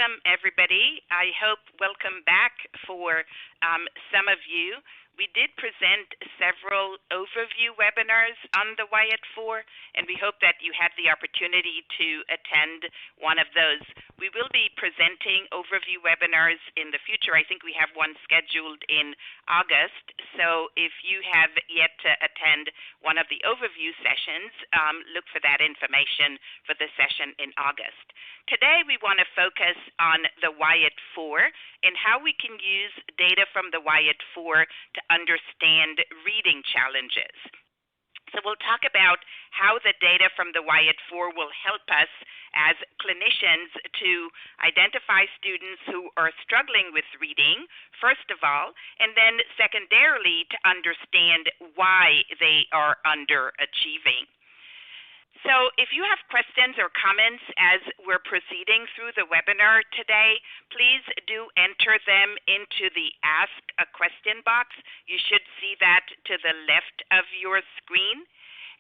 Welcome, everybody. I hope welcome back for some of you. We did present several overview webinars on the WIAT-4, and we hope that you had the opportunity to attend one of those. We will be presenting overview webinars in the future. I think we have one scheduled in August, so if you have yet to attend one of the overview sessions, look for that information for the session in August. Today, we want to focus on the WIAT-4 and how we can use data from the WIAT-4 to understand reading challenges. So we'll talk about how the data from the WIAT-4 will help us as clinicians to identify students who are struggling with reading, first of all, and then secondarily to understand why they are underachieving. So if you have questions or comments as we're proceeding through the webinar today, please do enter them into the Ask a Question box. You should see that to the left of your screen.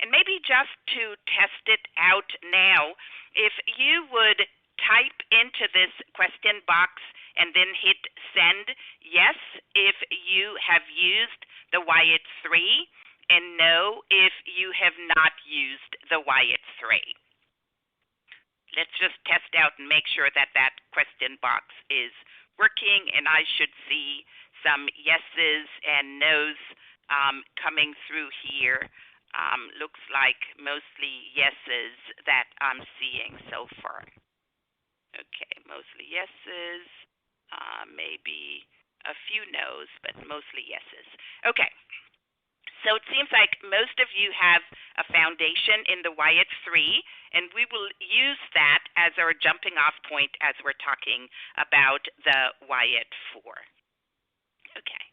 And maybe just to test it out now, if you would type into this question box and then hit send yes if you have used the WIAT-3, and no if you have not used the WIAT-3. Let's just test out and make sure that that question box is working, and I should see some yeses and nos coming through here. Looks like mostly yeses that I'm seeing so far. Okay, mostly yeses, maybe a few nos, but mostly yeses. Okay. So it seems like most of you have a foundation in the WIAT-3, and we will use that as our jumping off point as we're talking about the WIAT-4. Okay.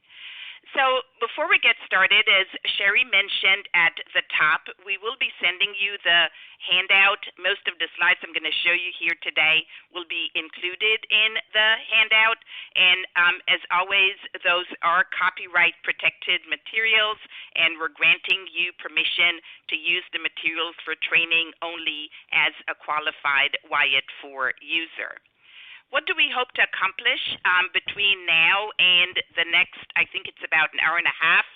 So before we get started, as Sherry mentioned at the top, we will be sending you the handout. Most of the slides I'm going to show you here today will be included in the handout. And as always, those are copyright protected materials, and we're granting you permission to use the materials for training only as a qualified WIAT-4 user. What do we hope to accomplish between now and the next, I think it's about an hour and a half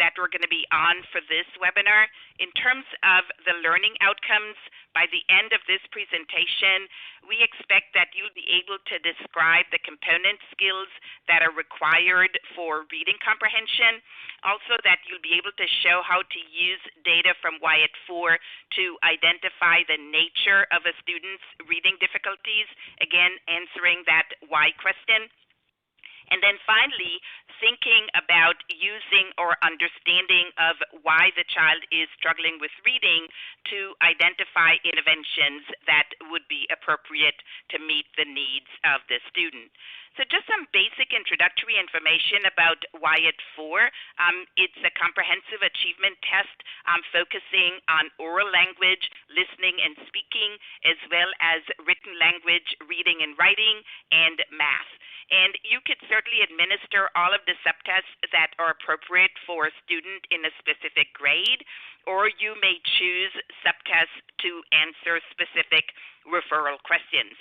that we're going to be on for this webinar? In terms of the learning outcomes, by the end of this presentation, we expect that you'll be able to describe the component skills that are required for reading comprehension, also that you'll be able to show how to use data from WIAT-4 to identify the nature of a student's reading difficulties, again, answering that why question. And then finally, thinking about using or understanding of why the child is struggling with reading to identify interventions that would be appropriate to meet the needs of the student. So just some basic introductory information about WIAT-4. It's a comprehensive achievement test focusing on oral language, listening and speaking, as well as written language, reading and writing, and math. And you could certainly administer all of the subtests that are appropriate for a student in a specific grade, or you may choose subtests to answer specific referral questions.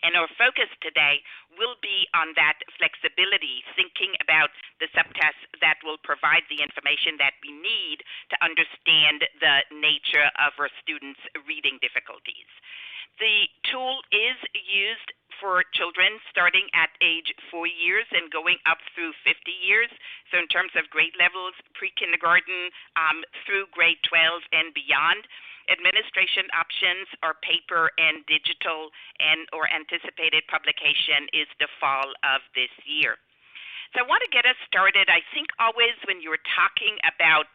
And our focus today will be on that flexibility, thinking about the subtests that will provide the information that we need to understand the nature of our students' reading difficulties. The tool is used for children starting at age 4 years and going up through 50 years. So in terms of grade levels, pre-kindergarten through grade 12 and beyond. Administration options are paper and digital, and or anticipated publication is the fall of this year. So I want to get us started. I think always when you're talking about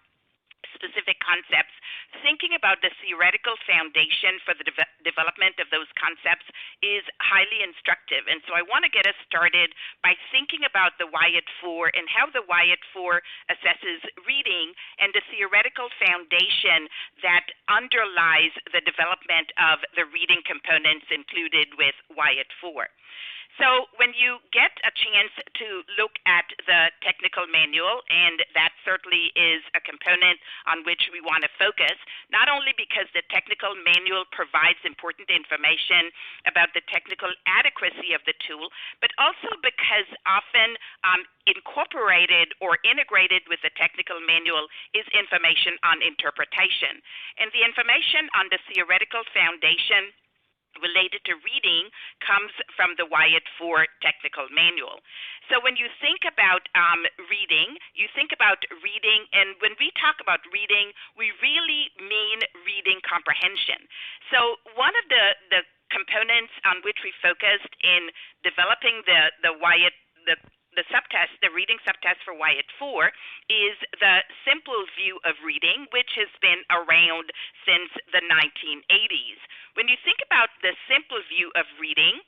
specific concepts, thinking about the theoretical foundation for the development of those concepts is highly instructive. And so I want to get us started by thinking about the WIAT-4 and how the WIAT-4 assesses reading and the theoretical foundation that underlies the development of the reading components included with WIAT-4. So when you get a chance to look at the technical manual, and that certainly is a component on which we want to focus, not only because the technical manual provides important information about the technical adequacy of the tool, but also because often incorporated or integrated with the technical manual is information on interpretation. And the information on the theoretical foundation related to reading comes from the WIAT-4 technical manual. So when you think about reading, you think about reading, and when we talk about reading, we really mean reading comprehension. So one of the components on which we focused in developing the WIAT, the subtest, the reading subtest for WIAT-4 is the simple view of reading, which has been around since the 1980s. When you think about the simple view of reading,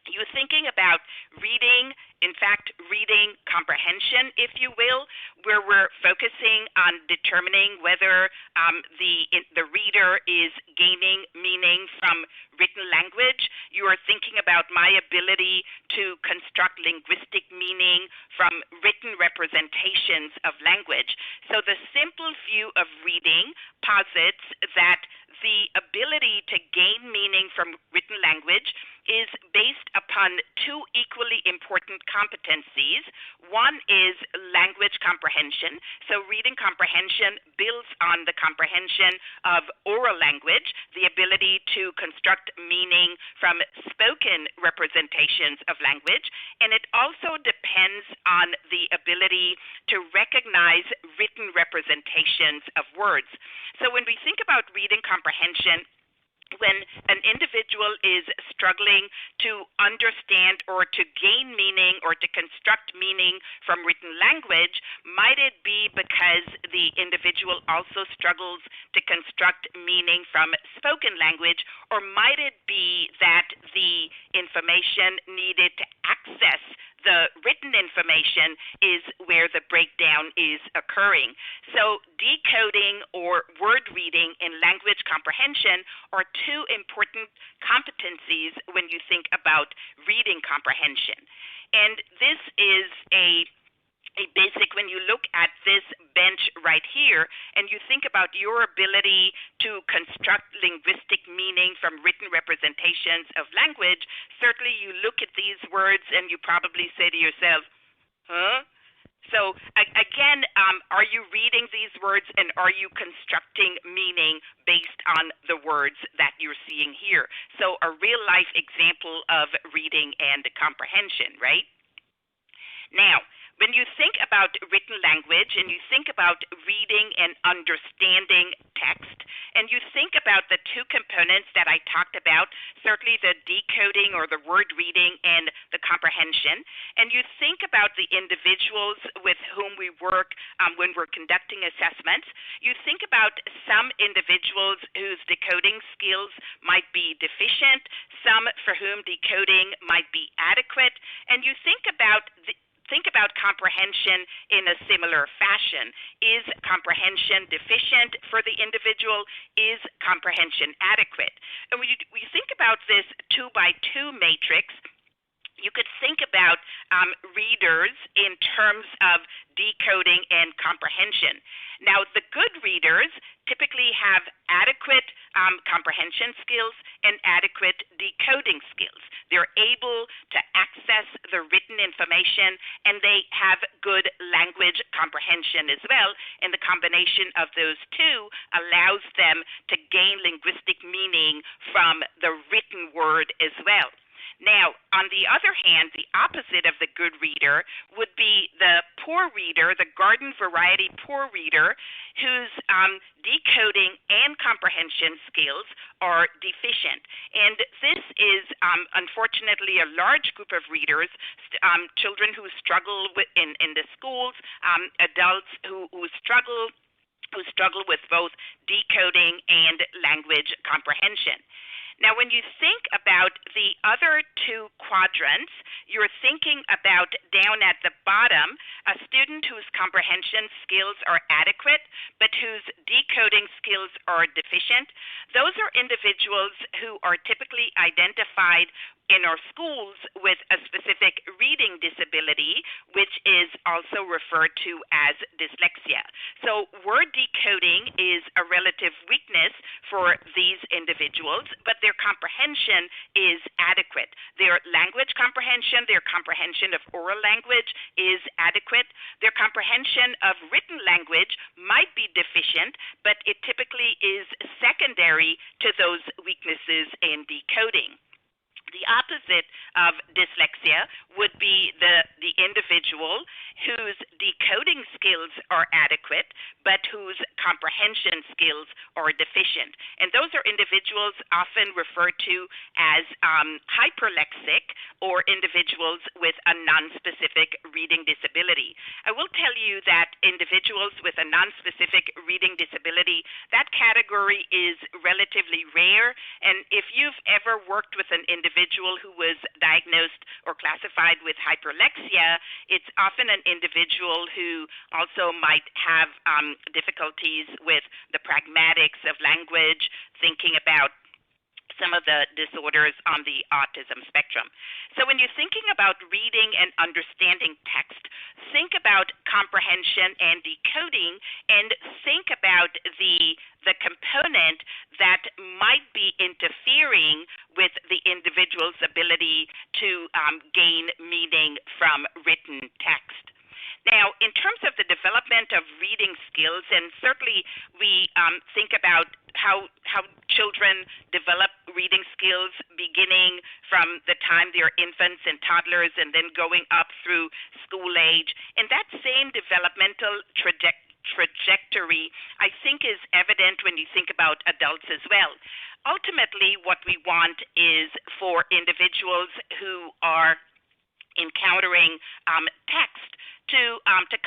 you're thinking about reading, in fact, reading comprehension, if you will, where we're focusing on determining whether the reader is gaining meaning from written language. You are thinking about my ability to construct linguistic meaning from written representations of language. So the simple view of reading posits that the ability to gain meaning from written language is based upon two equally important competencies. One is language comprehension. So reading comprehension builds on the comprehension of oral language, the ability to construct meaning from spoken representations of language, and it also depends on the ability to recognize written representations of words. So when we think about reading comprehension, when an individual is struggling to understand or to gain meaning or to construct meaning from written language, might it be because the individual also struggles to construct meaning from spoken language, or might it be that the information needed to access the written information is where the breakdown is occurring? So decoding or word reading in language comprehension are two important competencies when you think about reading comprehension. And this is a basic, when you look at this bench right here and you think about your ability to construct linguistic meaning from written representations of language, certainly you look at these words and you probably say to yourself, huh? So again, are you reading these words and are you constructing meaning based on the words that you're seeing here? So a real life example of reading and comprehension, right? Now, when you think about written language and you think about reading and understanding text, and you think about the two components that I talked about, certainly the decoding or the word reading and the comprehension, and you think about the individuals with whom we work when we're conducting assessments, you think about some individuals whose decoding skills might be deficient, some for whom decoding might be adequate, and you think about comprehension in a similar fashion. Is comprehension deficient for the individual? Is comprehension adequate? And when we think about this 2x2 matrix, you could think about readers in terms of decoding and comprehension. Now, the good readers typically have adequate comprehension skills and adequate decoding skills. They're able to access the written information, and they have good language comprehension as well, and the combination of those two allows them to gain linguistic meaning from the written word as well. Now, on the other hand, the opposite of the good reader would be the poor reader, the garden variety poor reader, whose decoding and comprehension skills are deficient. And this is, unfortunately, a large group of readers, children who struggle in the schools, adults who struggle with both decoding and language comprehension. Now, when you think about the other two quadrants, you're thinking about down at the bottom, a student whose comprehension skills are adequate, but whose decoding skills are deficient. Those are individuals who are typically identified in our schools with a specific reading disability, which is also referred to as dyslexia. So word decoding is a relative weakness for these individuals, but their comprehension is adequate. Their language comprehension, their comprehension of oral language is adequate. Their comprehension of written language might be deficient, but it typically is secondary to those weaknesses in decoding. The opposite of dyslexia would be the individual whose decoding skills are adequate, but whose comprehension skills are deficient. And those are individuals often referred to as hyperlexic, or individuals with a nonspecific reading disability. I will tell you that individuals with a nonspecific reading disability, that category is relatively rare. And if you've ever worked with an individual who was diagnosed or classified with hyperlexia, it's often an individual who also might have difficulties with the pragmatics of language, thinking about some of the disorders on the autism spectrum. So when you're thinking about reading and understanding text, think about comprehension and decoding, and think about the component that might be interfering with the individual's ability to gain meaning from written text. Now, in terms of the development of reading skills, and certainly we think about how children develop reading skills beginning from the time they're infants and toddlers and then going up through school age. And that same developmental trajectory, I think, is evident when you think about adults as well. Ultimately, what we want is for individuals who are encountering text to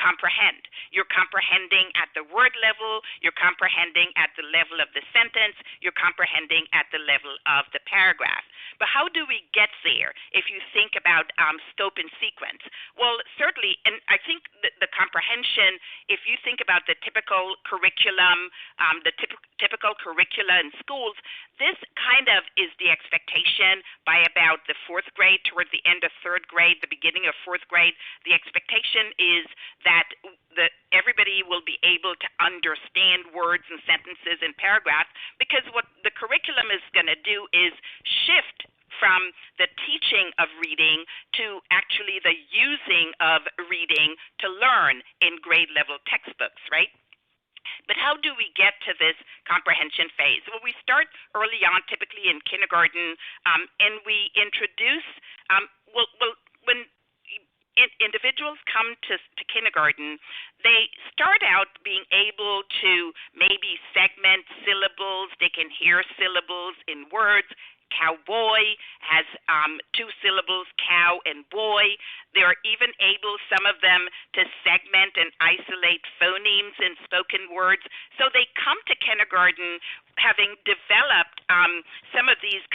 comprehend. You're comprehending at the word level, you're comprehending at the level of the sentence, you're comprehending at the level of the paragraph. But how do we get there if you think about scope and sequence? Well, certainly, and I think the comprehension, if you think about the typical curriculum, the typical curricula in schools, this kind of is the expectation by about the fourth grade, towards the end of third grade, the beginning of fourth grade. The expectation is that everybody will be able to understand words and sentences and paragraphs, because what the curriculum is going to do is shift from the teaching of reading to actually the using of reading to learn in grade level textbooks, right? But how do we get to this comprehension phase? Well, we start early on, typically in kindergarten, and we introduce, when individuals come to kindergarten, they start out being able to maybe segment syllables. They can hear syllables in words. Cowboy has two syllables, cow and boy. They're even able, some of them, to segment and isolate phonemes in spoken words. So they come to kindergarten having developed some of these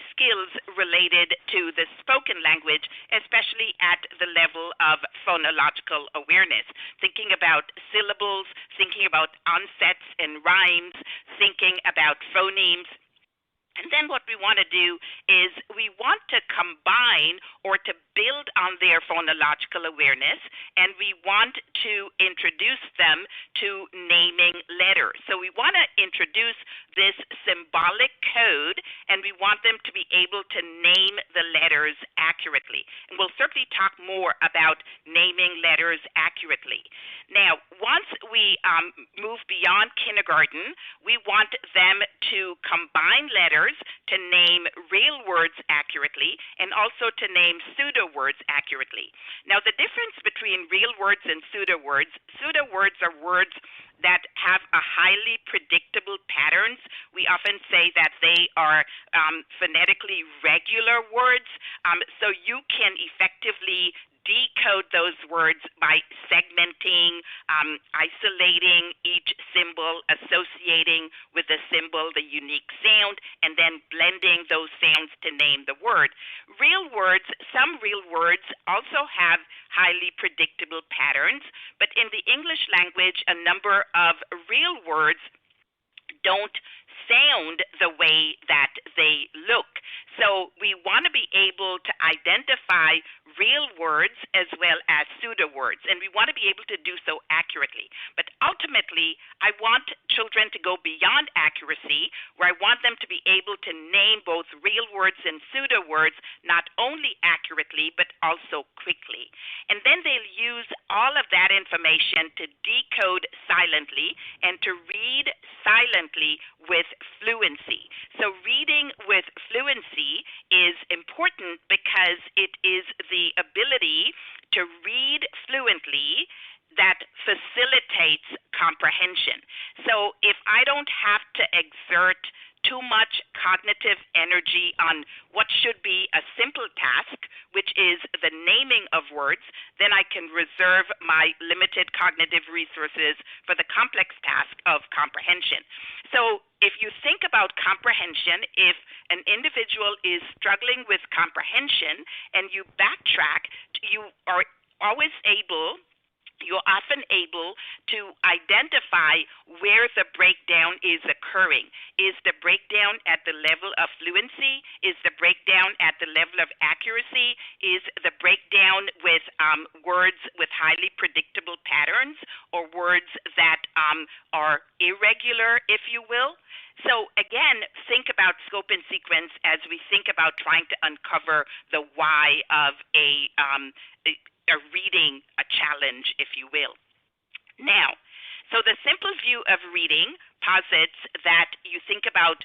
skills related to the spoken language, especially at the level of phonological awareness, thinking about syllables, thinking about onsets and rhymes, thinking about phonemes. And then what we want to do is we want to combine or to build on their phonological awareness, and we want to introduce them to naming letters. So we want to introduce this symbolic code, and we want them to be able to name the letters accurately. And we'll certainly talk more about naming letters accurately. Now, once we move beyond kindergarten, we want them to combine letters to name real words accurately, and also to name pseudo words accurately. Now, the difference between real words and pseudo words are words that have a highly predictable patterns. We often say that they are phonetically regular words, so you can effectively decode those words by segmenting, isolating each symbol, associating with the symbol the unique sound, and then blending those sounds to name the word. Some real words also have highly predictable patterns, but in the English language, a number of real words don't sound the way that they look. So we want to be able to identify real words as well as pseudo words, and we want to be able to do so accurately. But ultimately, I want children to go beyond accuracy, where I want them to be able to name both real words and pseudo words, not only accurately, but also quickly. And then they'll use all of that information to decode silently and to read silently with fluency. So reading with fluency is important because it is the ability to read fluently that facilitates comprehension. So if I don't have to exert too much cognitive energy on what should be a simple task, which is the naming of words, then I can reserve my limited cognitive resources for the complex task of comprehension. So if you think about comprehension, if an individual is struggling with comprehension and you backtrack, you're often able to identify where the breakdown is occurring. Is the breakdown at the level of fluency? Is the breakdown at the level of accuracy? Is the breakdown with words with highly predictable patterns or words that are irregular, if you will? So again, think about scope and sequence as we think about trying to uncover the why of a reading a challenge, if you will. Now, so the simple view of reading posits that you think about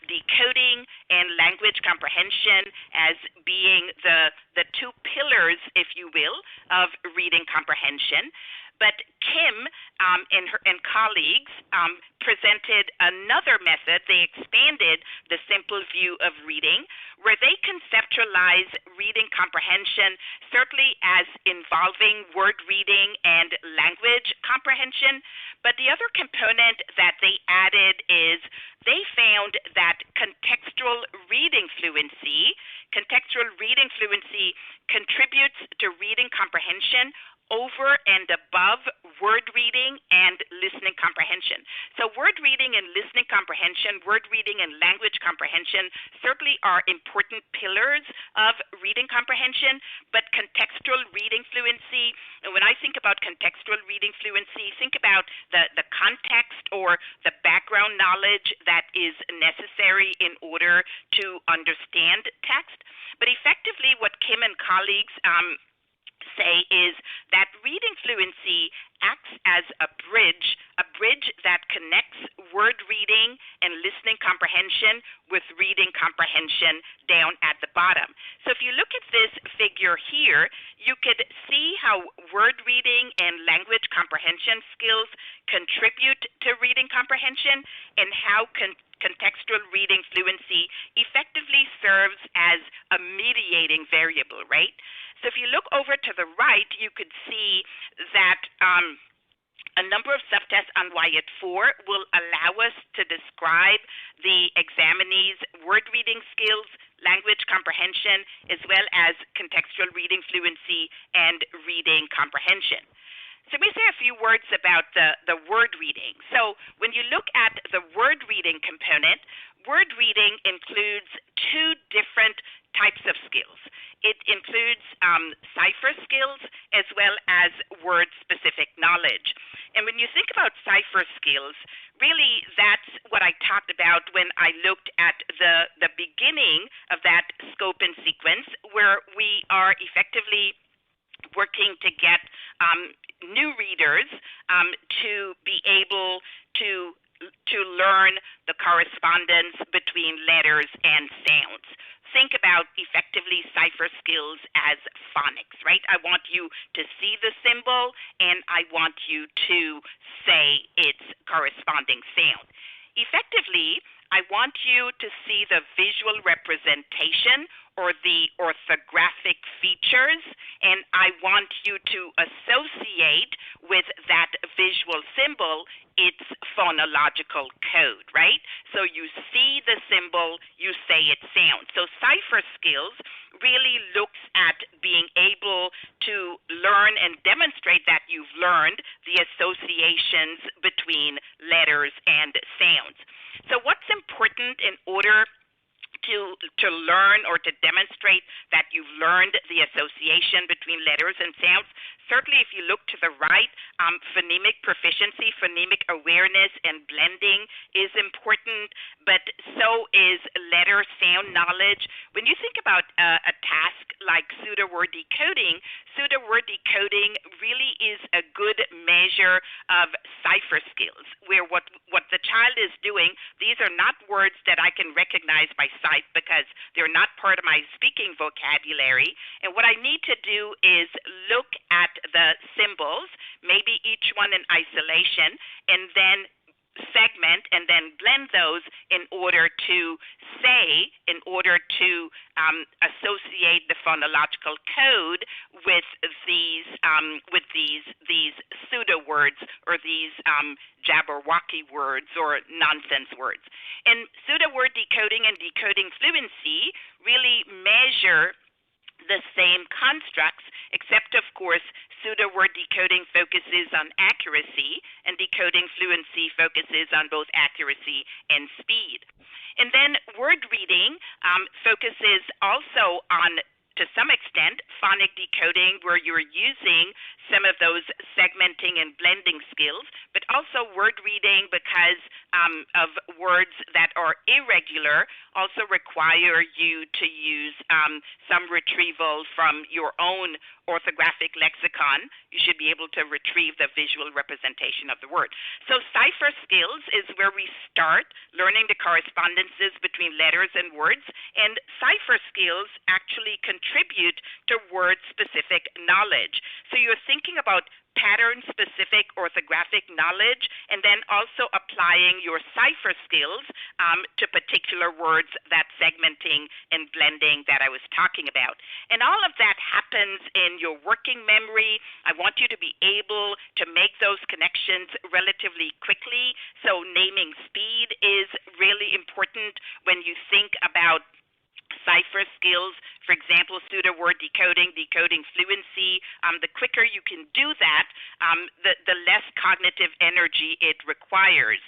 decoding and language comprehension as being the two pillars, if you will, of reading comprehension. But Kim and colleagues presented another method. They expanded the simple view of reading, where they conceptualize reading comprehension certainly as involving word reading and language comprehension. But the other component that they added is they found that contextual reading fluency contributes to reading comprehension over and above word reading and listening comprehension. So word reading and listening comprehension, word reading and language comprehension certainly are important pillars of reading comprehension, but contextual reading fluency, and when I think about contextual reading fluency, think about the context or the background knowledge that is necessary in order to understand text. But effectively what Kim and colleagues say is that reading fluency acts as a bridge that connects word reading and listening comprehension with reading comprehension down at the bottom. So if you look at this figure here, you could see how word reading and language comprehension skills contribute to reading comprehension and how contextual reading fluency effectively serves as a mediating variable, right? So if you look over to the right, you could see that a number of subtests on WIAT-4 will allow us to describe the examinee's word reading skills, language comprehension, as well as contextual reading fluency and reading comprehension. So let me say a few words about the word reading. So when you look at the word reading component, word reading includes two different types of skills. It includes cipher skills as well as word-specific knowledge. And when you think about cipher skills, really that's what I talked about when I looked at the beginning of that scope and sequence, where we are effectively working to get new readers to be able to learn the correspondence between letters and sounds. Think about effectively cipher skills as phonics, right? I want you to see the symbol and I want you to say its corresponding sound. Effectively, I want you to see the visual representation or the orthographic features, and I want you to associate with that visual symbol its phonological code, right? So you see the symbol, you say its sound. So cipher skills really looks at being able to learn and demonstrate that you've learned the associations between letters and sounds. So what's important learned the association between letters and sounds. Certainly, if you look to the right, phonemic proficiency, phonemic awareness, and blending is important, but so is letter sound knowledge. When you think about a task like pseudo-word decoding really is a good measure of cipher skills, where what the child is doing, these are not words that I can recognize by sight because they're not part of my speaking vocabulary. And what I need to do is look at the symbols, maybe each one in isolation, and then segment and then blend those in order to associate the phonological code with these pseudo words or these jabberwocky words or nonsense words. And pseudo word decoding and decoding fluency really measure the same constructs, except, of course, pseudo-word decoding focuses on accuracy, and decoding fluency focuses on both accuracy and speed. And then word reading focuses also on, to some extent, phonic decoding, where you're using some of those segmenting and blending skills, but also word reading because of words that are irregular also require you to use some retrieval from your own orthographic lexicon. You should be able to retrieve the visual representation of the word. So cipher skills is where we start learning the correspondences between letters and words, and cipher skills actually contribute to word-specific knowledge. So you're thinking about pattern-specific orthographic knowledge, and then also applying your cipher skills to particular words, that segmenting and blending that I was talking about. And all of that happens in your working memory. I want you to be able to make those connections relatively quickly. So naming speed is really important when you think about cipher skills. For example, pseudo-word decoding, decoding fluency. The quicker you can do that, the less cognitive energy it requires.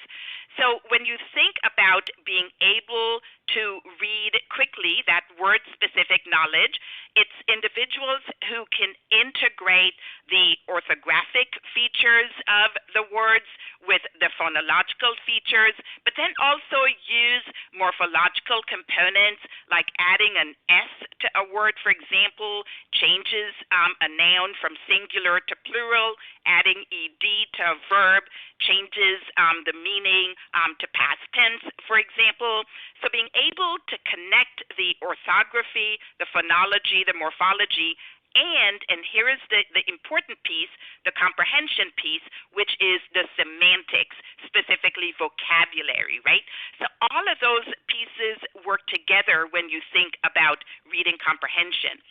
So when you think about being able to read quickly, that word-specific knowledge, it's individuals who can integrate the orthographic features of the words with the phonological features, but then also use morphological components like adding an S to a word, for example, changes a noun from singular to plural, adding ed to a verb, changes the meaning to past tense, for example. So being able to connect the orthography, the phonology, the morphology, and here is the important piece, the comprehension piece, which is the semantics, specifically vocabulary, right? So all of those pieces work together when you think about reading comprehension.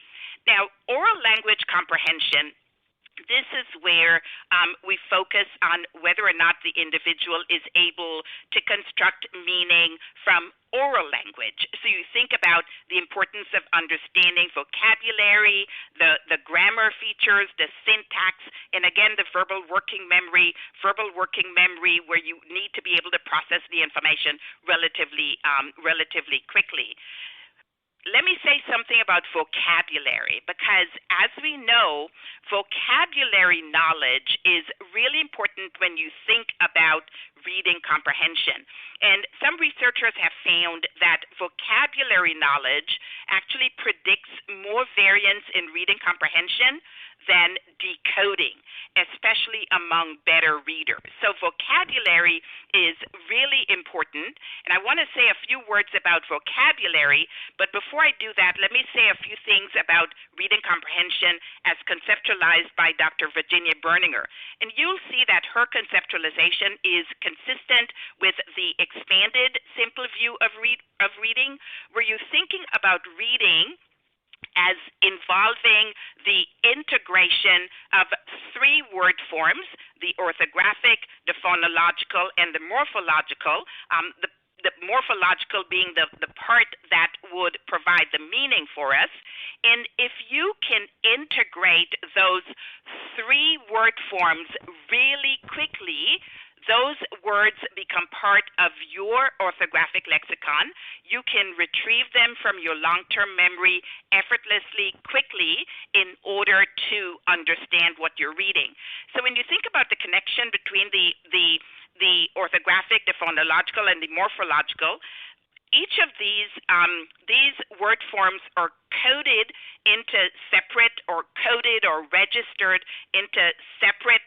Now, oral language comprehension, this is where we focus on whether or not the individual is able to construct meaning from oral language. So you think about the importance of understanding vocabulary, the grammar features, the syntax, and again, the verbal working memory where you need to be able to process the information relatively quickly. Let me say something about vocabulary, because as we know, vocabulary knowledge is really important when you think about reading comprehension. And some researchers have found that vocabulary knowledge actually predicts more variance in reading comprehension than decoding, especially among better readers. So vocabulary is really important, and I want to say a few words about vocabulary, but before I do that, let me say a few things about reading comprehension as conceptualized by Dr. Virginia Berninger. And you'll see that her conceptualization is consistent with the expanded simple view of reading, where you're thinking about reading as involving the integration of three word forms, the orthographic, the phonological, and the morphological, the morphological being the part that would provide the meaning for us. And if you can integrate those three word forms really quickly, those words become part of your orthographic lexicon. You can retrieve them from your long-term memory effortlessly, quickly, in order to understand what you're reading. So when you think about the connection between the orthographic, the phonological, and the morphological, each of these word forms are coded into separate, or coded or registered into separate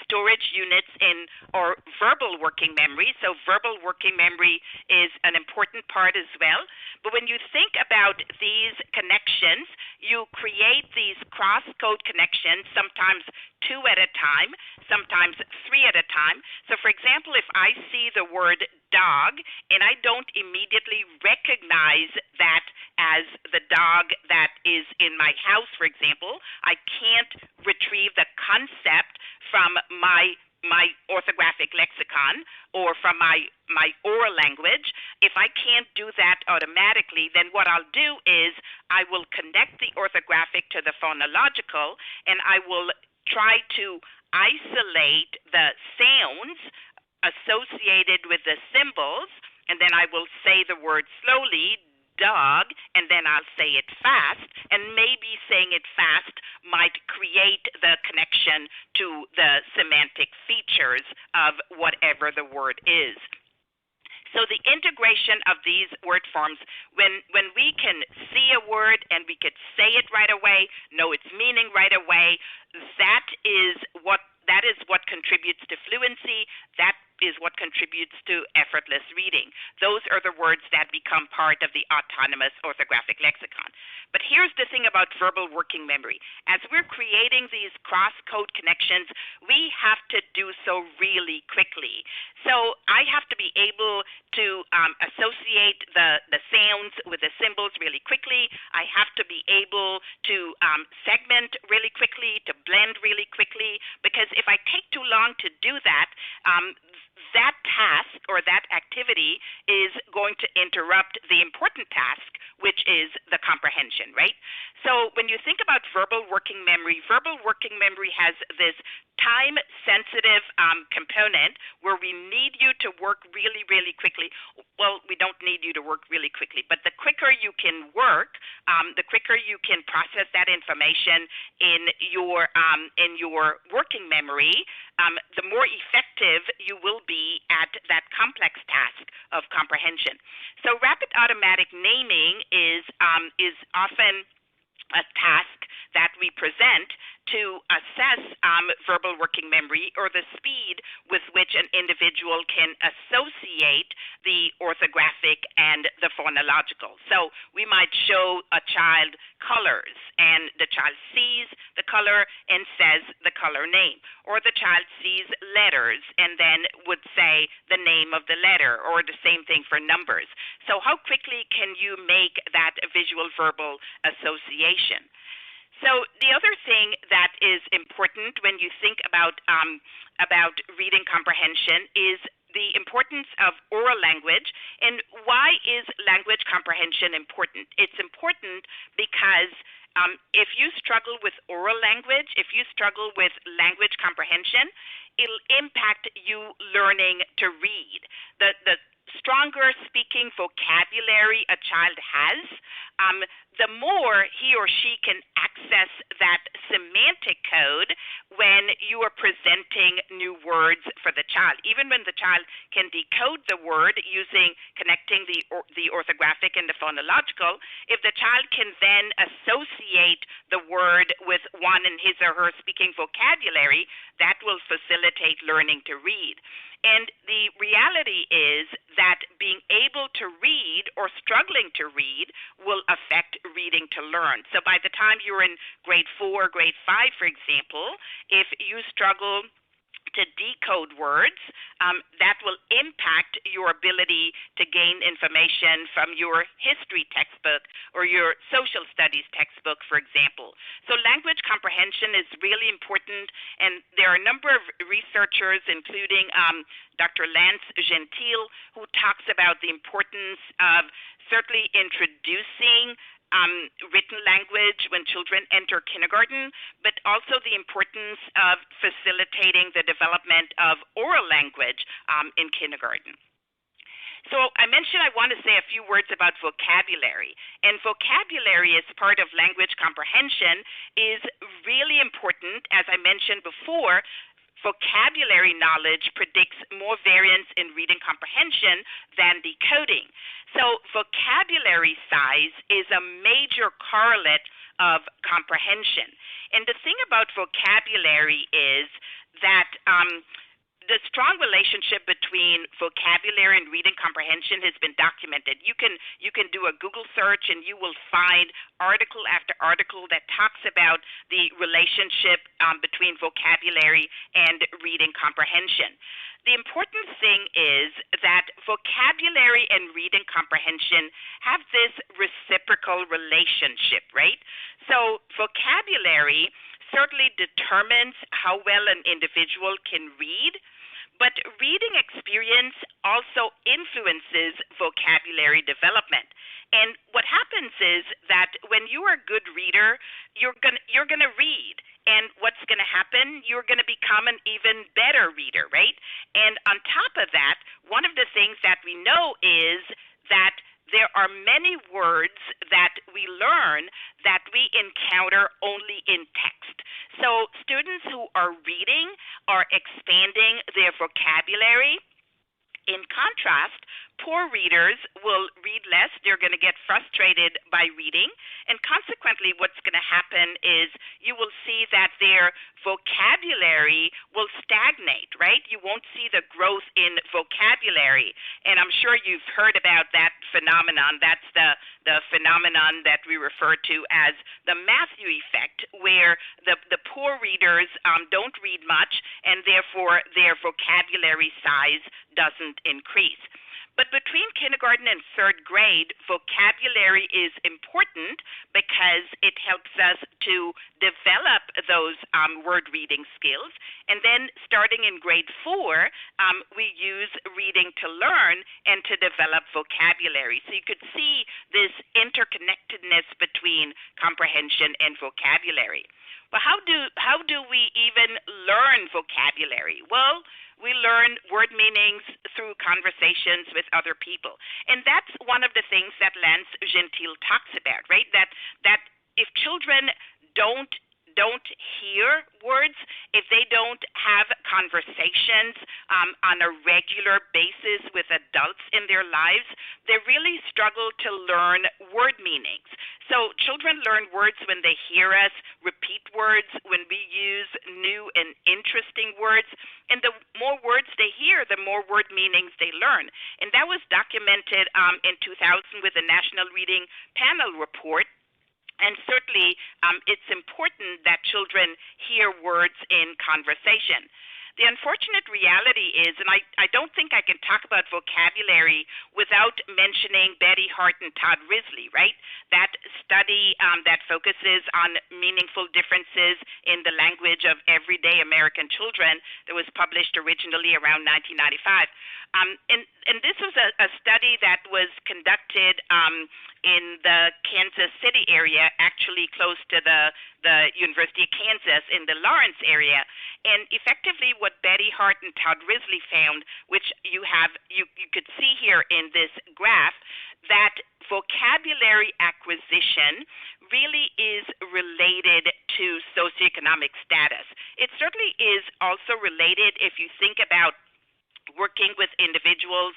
storage units in or verbal working memory. So verbal working memory is an important part as well. But when you think about these connections, you create these cross-code connections, sometimes 2 at a time, sometimes 3 at a time. So for example, if I see the word dog and I don't immediately recognize that as the dog that is in my house, for example, I can't retrieve the concept from my orthographic lexicon or from my oral language. If I can't do that automatically, then what I'll do is I will connect the orthographic to the phonological, and I will try to isolate the sounds associated with the symbols, and then I will say the word slowly, dog, and then I'll say it fast, and maybe saying it fast might create the connection to the semantic features of whatever the word is. So the integration of these word forms, when we can see a word and we could say it right away, know its meaning right away, that is what contributes to fluency. That is what contributes to effortless reading. Those are the words that become part of the autonomous orthographic lexicon. But here's the thing about verbal working memory. As we're creating these cross-code connections, we have to do so really quickly. So I have to be able to associate the sounds with the symbols really quickly. I have to be able to segment really quickly, to blend really quickly, because if I take too long to do that, that task or that activity is going to interrupt the important task, which is the comprehension, right? So when you think about verbal working memory has this time-sensitive component where we need you to work really, really quickly. Well, we don't need you to work really quickly, but the quicker you can work, the quicker you can process that information in your working memory, the more effective you will be at that complex task of comprehension. So rapid automatic naming is often a task that we present to assess verbal working memory, or the speed with which an individual can associate the orthographic and the phonological. So we might show a child colors, and the child sees the color and says the color name, or the child sees letters and then would say the name of the letter, or the same thing for numbers. So how quickly can you make that visual verbal association? So the other thing that is important when you think about reading comprehension is the importance of oral language. And why is language comprehension important? It's important because if you struggle with oral language, if you struggle with language comprehension, it'll impact you learning to read. The stronger speaking vocabulary a child has, the more he or she can access that semantic code when you are presenting new words for the child. Even when the child can decode the word using connecting the orthographic and the phonological, if the child can then associate the word with one in his or her speaking vocabulary, that will facilitate learning to read. And the reality is that being able to read or struggling to read will affect reading to learn. So by the time you're in grade 4, grade 5, for example, if you struggle to decode words, that will impact your ability to gain information from your history textbook or your social studies textbook, for example. So language comprehension is really important, and there are a number of researchers, including Dr. Lance Gentile, who talks about the importance of certainly introducing written language when children enter kindergarten, but also the importance of facilitating the development of oral language in kindergarten. So I mentioned I want to say a few words about vocabulary. And vocabulary as part of language comprehension is really important. As I mentioned before, vocabulary knowledge predicts more variance in reading comprehension than decoding. So vocabulary size is a major correlate of comprehension. And the thing about vocabulary is that the strong relationship between vocabulary and reading comprehension has been documented. You can do a Google search and you will find article after article that talks about the relationship between vocabulary and reading comprehension. The important thing is that vocabulary and reading comprehension have this reciprocal relationship, right? So vocabulary certainly determines how well an individual can read, but reading experience also influences vocabulary development. And what happens is that when you are a good reader, you're gonna read. And what's going to happen? You're going to become an even better reader, right? And on top of that, one of the things that we know is that there are many words that we learn that we encounter only in text. So students who are reading are expanding their vocabulary. In contrast, poor readers will read less. They're going to get frustrated by reading. And consequently, what's going to happen is you will see that their vocabulary will stagnate, right? You won't see the growth in vocabulary. And I'm sure you've heard about that phenomenon. That's the phenomenon that we refer to as the Matthew effect, where the poor readers don't read much, and therefore their vocabulary size doesn't increase. But between kindergarten and third grade, vocabulary is important because it helps us to develop those word reading skills. And then starting in grade 4, we use reading to learn and to develop vocabulary. So you could see this interconnectedness between comprehension and vocabulary. But how do we even learn vocabulary? Well, we learn word meanings through conversations with other people. And that's one of the things that Lance Gentile talks about, right? That if children don't hear words, if they don't have conversations on a regular basis with adults in their lives, they really struggle to learn word meanings. So children learn words when they hear us repeat words, when we use new and interesting words, and the more words they hear, the more word meanings they learn. And that was documented in 2000 with the National Reading Panel Report. And certainly, it's important that children hear words in conversation. The unfortunate reality is, and I don't think I can talk about vocabulary without mentioning Betty Hart and Todd Risley, right? That study that focuses on meaningful differences in the language of everyday American children that was published originally around 1995. And this was a study that was conducted in the Kansas City area, actually close to the University of Kansas in the Lawrence area. And effectively what Betty Hart and Todd Risley found, which you could see here in this graph, that vocabulary acquisition really is related to socioeconomic status. It certainly is also related if you think about working with individuals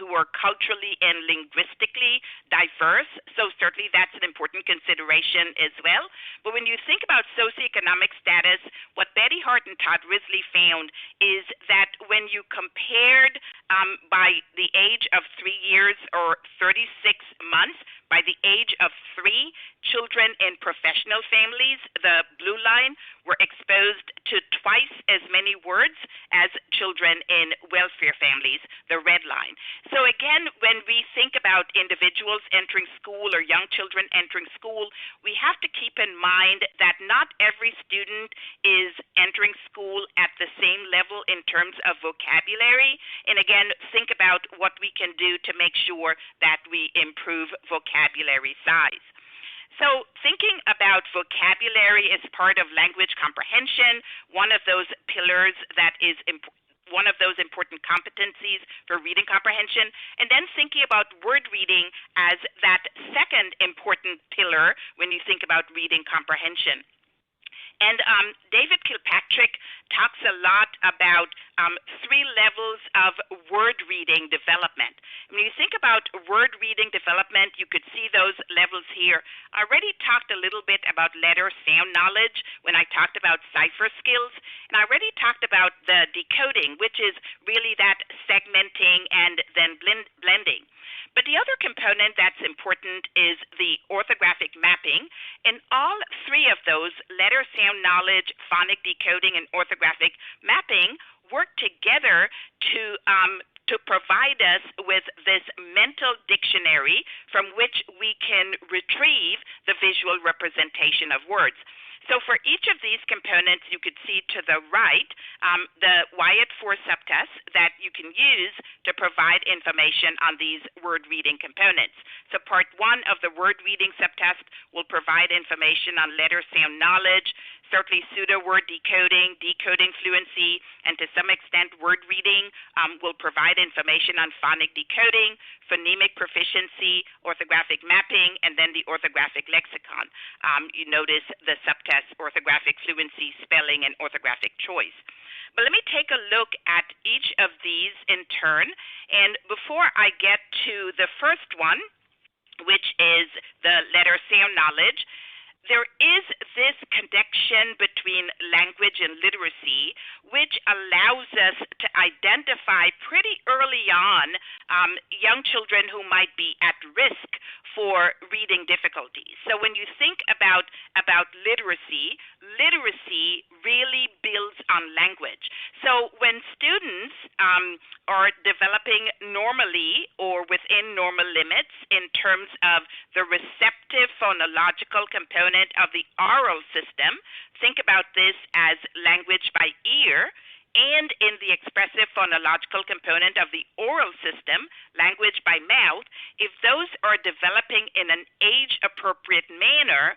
who are culturally and linguistically diverse. So certainly that's an important consideration as well. But when you think about socioeconomic status, what Betty Hart and Todd Risley found is that when you compared by the age of 3 years or 36 months, by the age of 3, children in professional families, the blue line, were exposed to twice as many words as children in welfare families, the red line. So again, when we think about individuals entering school or young children entering school, we have to keep in mind that not every student is entering school at the same level in terms of vocabulary. And again, think about what we can do to make sure that we improve vocabulary size. So thinking about vocabulary as part of language comprehension, one of those pillars that is one of those important competencies for reading comprehension, and then thinking about word reading as that second important pillar when you think about reading comprehension. And David Kilpatrick talks a lot about 3 levels of word reading development. When you think about word reading development, you could see those levels here. I already talked a little bit about letter sound knowledge when I talked about cipher skills, and I already talked about the decoding, which is really that segmenting and then blending. But the other component that's important is the orthographic mapping, and all 3 of those, letter sound knowledge, phonic decoding, and orthographic mapping, work together to provide us with this mental dictionary from which we can retrieve the visual representation of words. So for each of these components, you could see to the right the WIAT-4 subtests that you can use to provide information on these word reading components. So part 1 of the word reading subtest will provide information on letter sound knowledge, certainly pseudo-word decoding, decoding fluency, and to some extent word reading will provide information on phonic decoding, phonemic proficiency, orthographic mapping, and then the orthographic lexicon. You notice the subtests, orthographic fluency, spelling, and orthographic choice. But let me take a look at each of these in turn. And before I get to the first one, which is the letter sound knowledge, there is this connection between language and literacy, which allows us to identify pretty early on young children who might be at risk for reading difficulties. So when you think about literacy, literacy really builds on language. So when students are developing normally or within normal limits in terms of the receptive phonological component of the oral system, think about this as language by ear, and in the expressive phonological component of the oral system, language by mouth, if those are developing in an age-appropriate manner,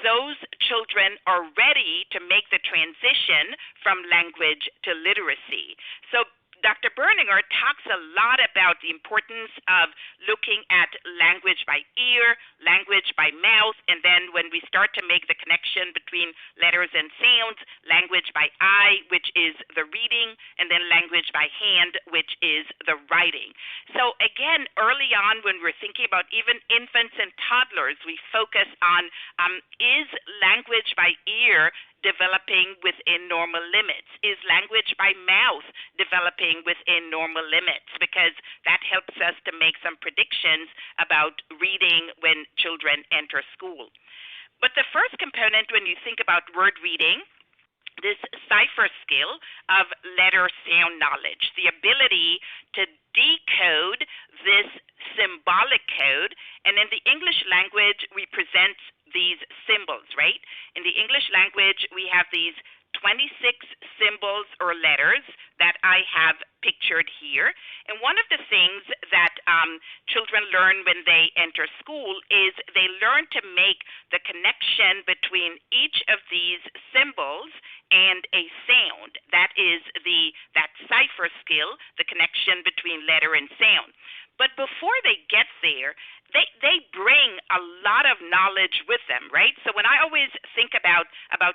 those children are ready to make the transition from language to literacy. So Dr. Berninger talks a lot about the importance of looking at language by ear, language by mouth, and then when we start to make the connection between letters and sounds, language by eye, which is the reading, and then language by hand, which is the writing. So again, early on when we're thinking about even infants and toddlers, we focus on is language by ear developing within normal limits? Is language by mouth developing within normal limits? Because that helps us to make some predictions about reading when children enter school. But the first component when you think about word reading, this cipher skill of letter sound knowledge, the ability to decode this symbolic code, and in the English language we present these symbols, right? In the English language, we have these 26 symbols or letters that I have pictured here. And one of the things that children learn when they enter school is they learn to make the connection between each of these symbols and a sound. That is that cipher skill, the connection between letter and sound. But before they get there, they bring a lot of knowledge with them, right? So when I always think about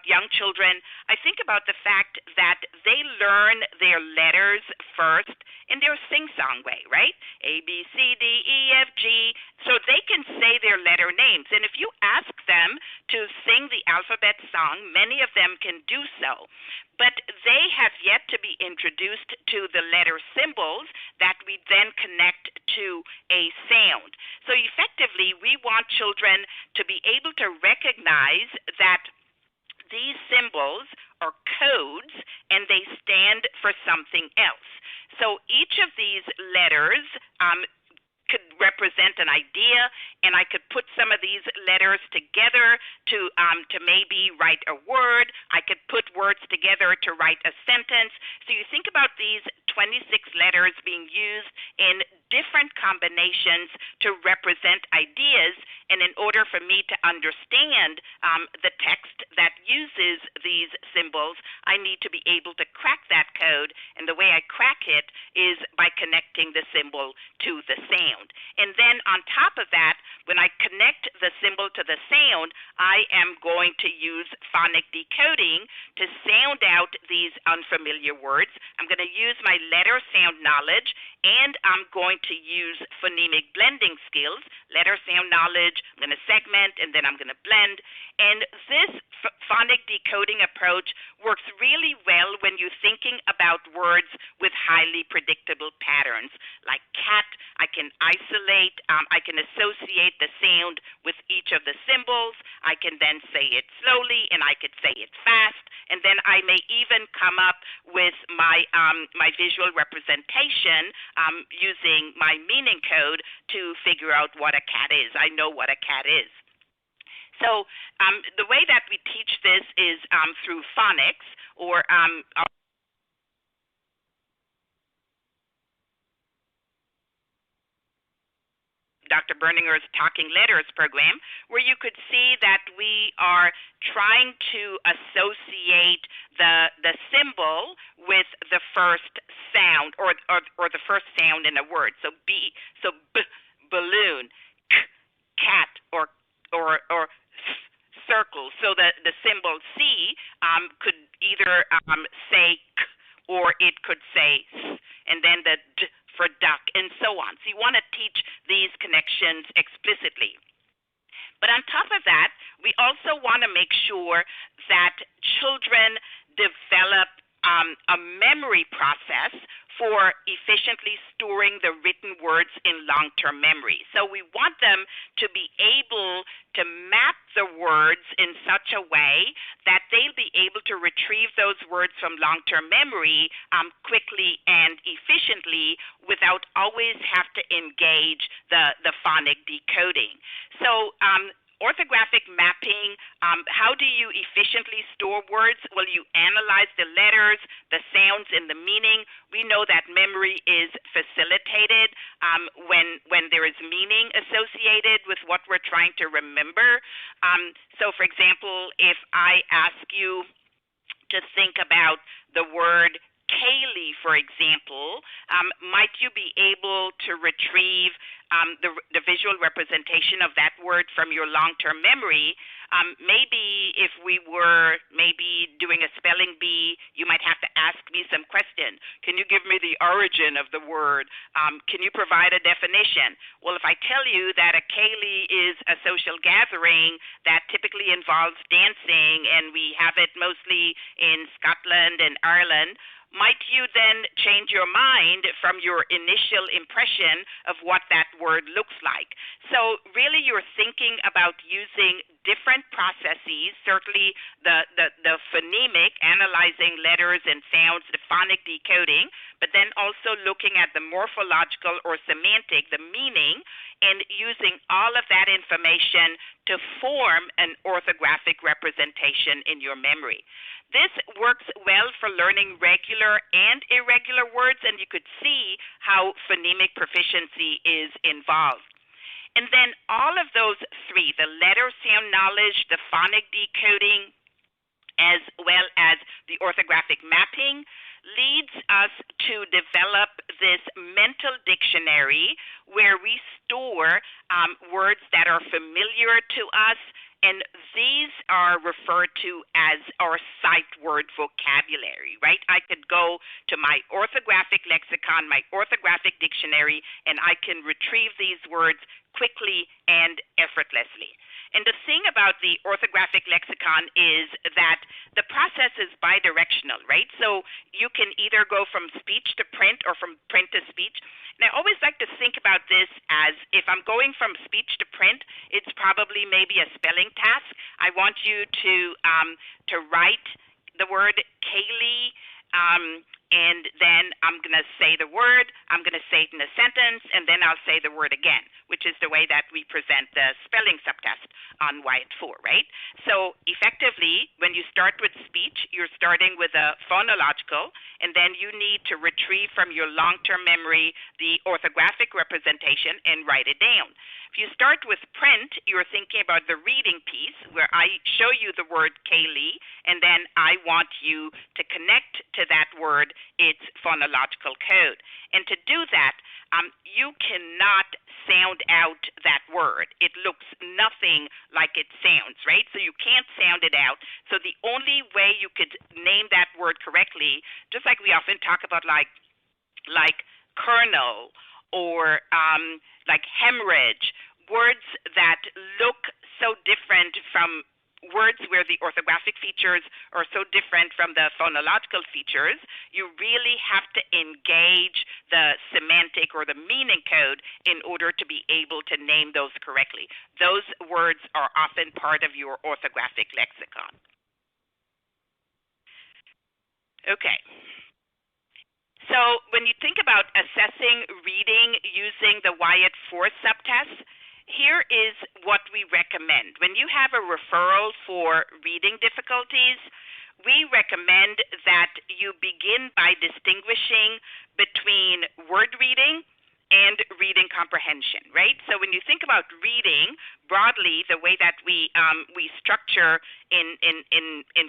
young children, I think about the fact that they learn their letters first in their sing-song way, right? A, B, C, D, E, F, G. So they can say their letter names. And if you ask them to sing the alphabet song, many of them can do so. But they have yet to be introduced to the letter symbols that we then connect to a sound. So effectively, we want children to be able to recognize that these symbols are codes and they stand for something else. So each of these letters could represent an idea, and I could put some of these letters together to maybe write a word. I could put words together to write a sentence. So you think about these 26 letters being used in different combinations to represent ideas, and in order for me to understand the text that uses these symbols, I need to be able to crack that code, and the way I crack it is by connecting the symbol to the sound. And then on top of that, when I connect the symbol to the sound, I am going to use phonic decoding to sound out these unfamiliar words. I'm going to use my letter sound knowledge, and I'm going to use phonemic blending skills. Letter sound knowledge, I'm going to segment, and then I'm going to blend. And this phonic decoding approach works really well when you're thinking about words with highly predictable patterns. Like cat, I can isolate, I can associate the sound with each of the symbols. I can then say it slowly, and I could say it fast, and then I may even come up with my my visual representation using my meaning code to figure out what a cat is. I know what a cat is. So the way that we teach this is through phonics, or Dr. Berninger's Talking Letters program, where you could see that we are trying to associate the symbol with the first sound, or the first sound in a word. So balloon, cat, or circle. So the symbol C could either say k, or it could say s, and then the d for duck, and so on. So you want to teach these connections explicitly. But on top of that, we also want to make sure that children develop a memory process for efficiently storing the written words in long-term memory. So we want them to be able to map the words in such a way that they'll be able to retrieve those words from long-term memory quickly and efficiently without always have to engage the phonic decoding. So orthographic mapping, how do you efficiently store words? Well, you analyze the letters, the sounds, and the meaning. We know that memory is facilitated when there is meaning associated with what we're trying to remember. So, for example, if I ask you to think about the word Kaylee, for example, might you be able to retrieve the visual representation of that word from your long-term memory? Maybe if we were doing a spelling bee, you might have to ask me some questions. Can you give me the origin of the word? Can you provide a definition? Well, if I tell you that a Kaylee is a social gathering that typically involves dancing, and we have it mostly in Scotland and Ireland, might you then change your mind from your initial impression of what that word looks like? So really you're thinking about using different processes, certainly the phonemic, analyzing letters and sounds, the phonic decoding, but then also looking at the morphological or semantic, the meaning, and using all of that information to form an orthographic representation in your memory. This works well for learning regular and irregular words, and you could see how phonemic proficiency is involved. And then all of those three, the letter sound knowledge, the phonic decoding, as well as the orthographic mapping, leads us to develop this mental dictionary where we store words that are familiar to us, and these are referred to as our sight word vocabulary, right? I could go to my orthographic lexicon, my orthographic dictionary, and I can retrieve these words quickly and effortlessly. And the thing about the orthographic lexicon is that the process is bidirectional, right? So you can either go from speech to print or from print to speech. And I always like to think about this as if I'm going from speech to print, it's probably maybe a spelling task. I want you to write the word Kaylee and then I'm going to say the word, I'm going to say it in a sentence, and then I'll say the word again, which is the way that we present the spelling subtest on WIAT-4, right? So effectively, when you start with speech, you're starting with a phonological, and then you need to retrieve from your long-term memory the orthographic representation and write it down. If you start with print, you're thinking about the reading piece where I show you the word Kaylee, and then I want you to connect to that word its phonological code. And to do that, you cannot sound out that word. It looks nothing like it sounds, right? So you can't sound it out. So the only way you could name that word correctly, just like we often talk about like kernel or like hemorrhage, words that look so different from words where the orthographic features are so different from the phonological features, you really have to engage the semantic or the meaning code in order to be able to name those correctly. Those words are often part of your orthographic lexicon. Okay. So when you think about assessing reading using the WIAT-4 subtest, here is what we recommend. When you have a referral for reading difficulties, we recommend that you begin by distinguishing between word reading and reading comprehension, right? So when you think about reading broadly, the way that we structure in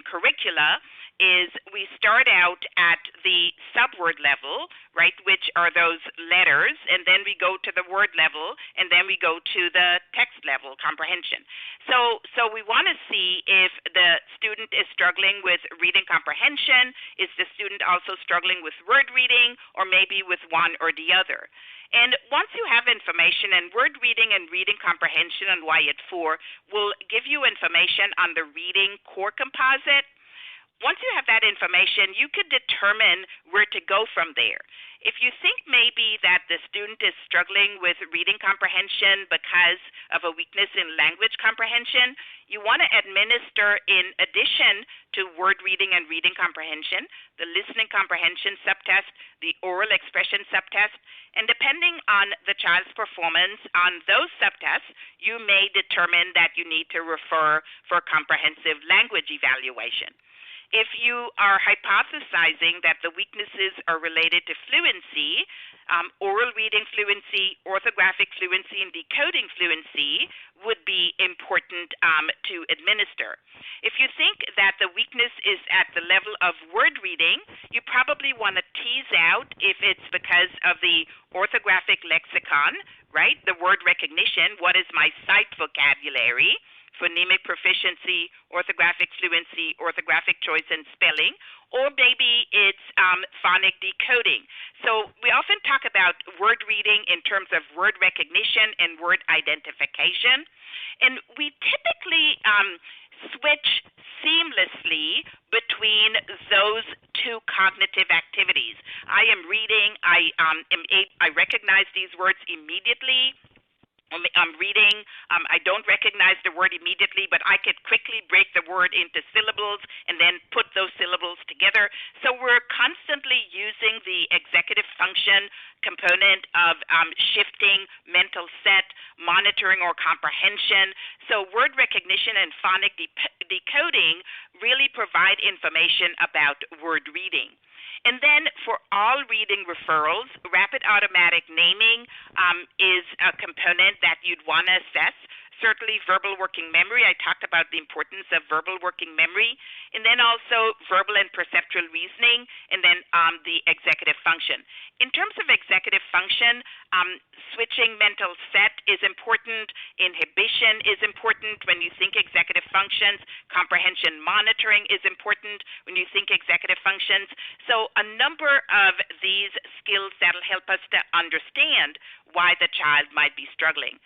curricula is we start out at the subword level, right, which are those letters, and then we go to the word level, and then we go to the text level, comprehension. So we want to see if the student is struggling with reading comprehension, is the student also struggling with word reading, or maybe with one or the other. And once you have information, and word reading and reading comprehension on WIAT-4 will give you information on the reading core composite. Once you have that information, you could determine where to go from there. If you think maybe that the student is struggling with reading comprehension because of a weakness in language comprehension, you want to administer, in addition to word reading and reading comprehension, the listening comprehension subtest, the oral expression subtest, and depending on the child's performance on those subtests, you may determine that you need to refer for comprehensive language evaluation. If you are hypothesizing that the weaknesses are related to fluency, oral reading fluency, orthographic fluency, and decoding fluency would be important to administer. If you think that the weakness is at the level of word reading, you probably want to tease out if it's because of the orthographic lexicon, right? The word recognition, what is my sight vocabulary? Phonemic proficiency, orthographic fluency, orthographic choice and spelling, or maybe it's phonic decoding. So we often talk about word reading in terms of word recognition and word identification, and we typically switch seamlessly between those two cognitive activities. I am reading, I recognize these words immediately. I'm reading, I don't recognize the word immediately, but I could quickly break the word into syllables and then put those syllables together. So we're constantly using the executive function component of shifting mental set, monitoring or comprehension. So word recognition and phonic decoding really provide information about word reading. And then for all reading referrals, rapid automatic naming is a component that you'd want to assess. Certainly verbal working memory, I talked about the importance of verbal working memory, and then also verbal and perceptual reasoning, and then the executive function. In terms of executive function, switching mental set is important, inhibition is important when you think executive functions, comprehension monitoring is important when you think executive functions. So a number of these skills that'll help us to understand why the child might be struggling.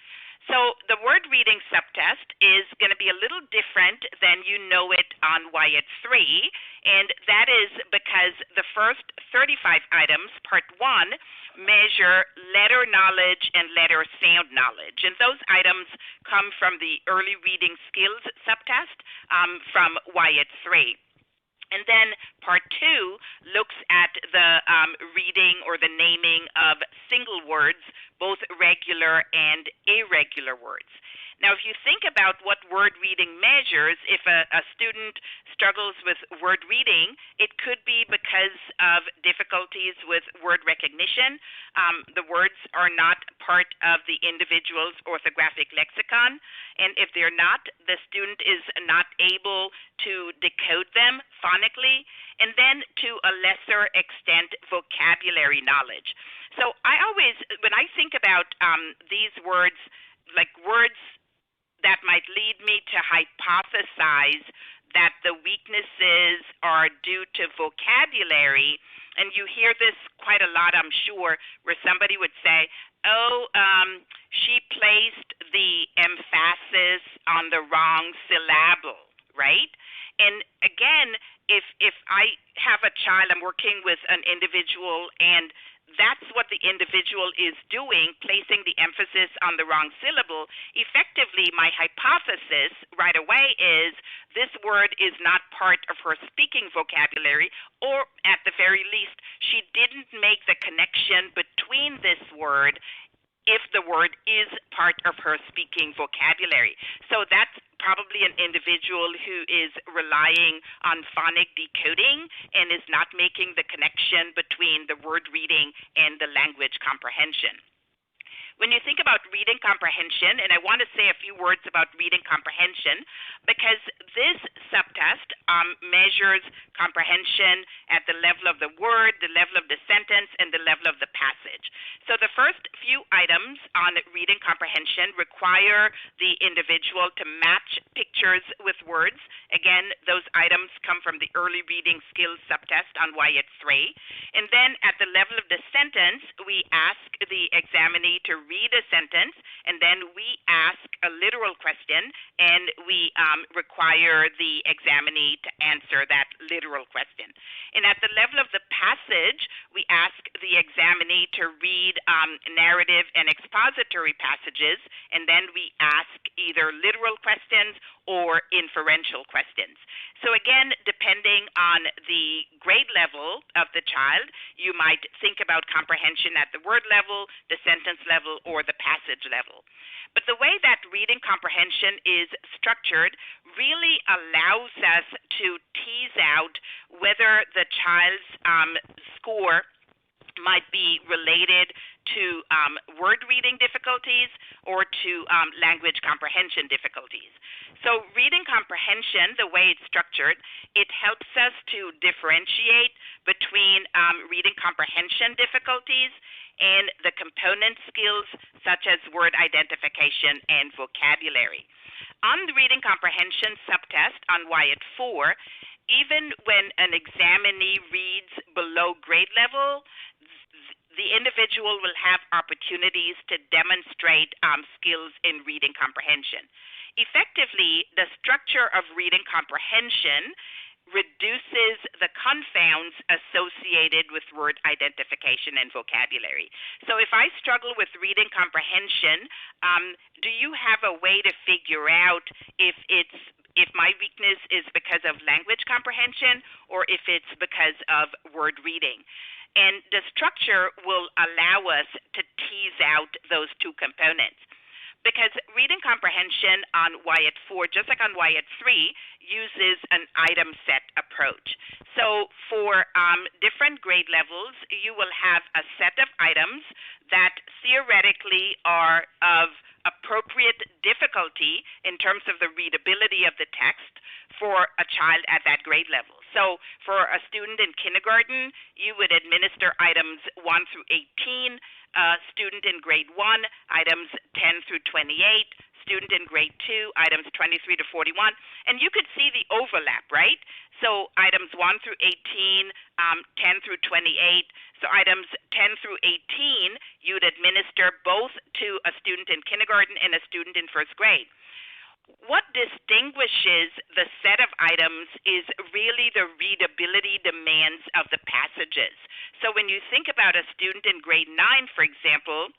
So the word reading subtest is going to be a little different than you know it on WIAT-3, and that is because the first 35 items, part 1, measure letter knowledge and letter sound knowledge. And those items come from the early reading skills subtest from WIAT-3. And then part two looks at the reading or the naming of single words, both regular and irregular words. Now, if you think about what word reading measures, if a student struggles with word reading, it could be because of difficulties with word recognition. The words are not part of the individual's orthographic lexicon, and if they're not, the student is not able to decode them phonically, and then to a lesser extent, vocabulary knowledge. So I always, when I think about these words, like words that might lead me to hypothesize that the weaknesses are due to vocabulary, and you hear this quite a lot, I'm sure, where somebody would say, she placed the emphasis on the wrong syllable, right? And again, if I have a child, I'm working with an individual, and that's what the individual is doing, placing the emphasis on the wrong syllable. Effectively, my hypothesis right away is this word is not part of her speaking vocabulary, or at the very least, she didn't make the connection between this word if the word is part of her speaking vocabulary. So that's probably an individual who is relying on phonic decoding and is not making the connection between the word reading and the language comprehension. When you think about reading comprehension, and I want to say a few words about reading comprehension, because this subtest measures comprehension at the level of the word, the level of the sentence, and the level of the passage. So the first few items on reading comprehension require the individual to match pictures with words. Again, those items come from the early reading skills subtest on WIAT-4. And then at the level of the sentence, we ask the examinee to read a sentence, and then we ask a literal question, and we require the examinee to answer that literal question. And at the level of the passage, we ask the examinee to read narrative and expository passages, and then we ask either literal questions or inferential questions. So again, depending on the grade level of the child, you might think about comprehension at the word level, the sentence level, or the passage level. But the way that reading comprehension is structured really allows us to tease out whether the child's score might be related to word reading difficulties or to language comprehension difficulties. So reading comprehension, the way it's structured, it helps us to differentiate between reading comprehension difficulties and the component skills such as word identification and vocabulary. On the reading comprehension subtest on WIAT-4, even when an examinee reads below grade level, the individual will have opportunities to demonstrate skills in reading comprehension. Effectively, the structure of reading comprehension reduces the confounds associated with word identification and vocabulary. So if I struggle with reading comprehension, do you have a way to figure out if my weakness is because of language comprehension or if it's because of word reading? And the structure will allow us to tease out those two components. Because reading comprehension on WIAT-4, just like on WIAT-3, uses an item set approach. So for different grade levels, you will have a set of items that theoretically are of appropriate difficulty in terms of the readability of the text for a child at that grade level. So for a student in kindergarten, you would administer items 1 through 18, student in grade 1, items 10 through 28, student in grade 2, items 23 to 41, and you could see the overlap, right? So items 1 through 18, 10 through 28, so items 10 through 18, you'd administer both to a student in kindergarten and a student in first grade. What distinguishes the set of items is really the readability demands of the passages. So when you think about a student in grade 9, for example,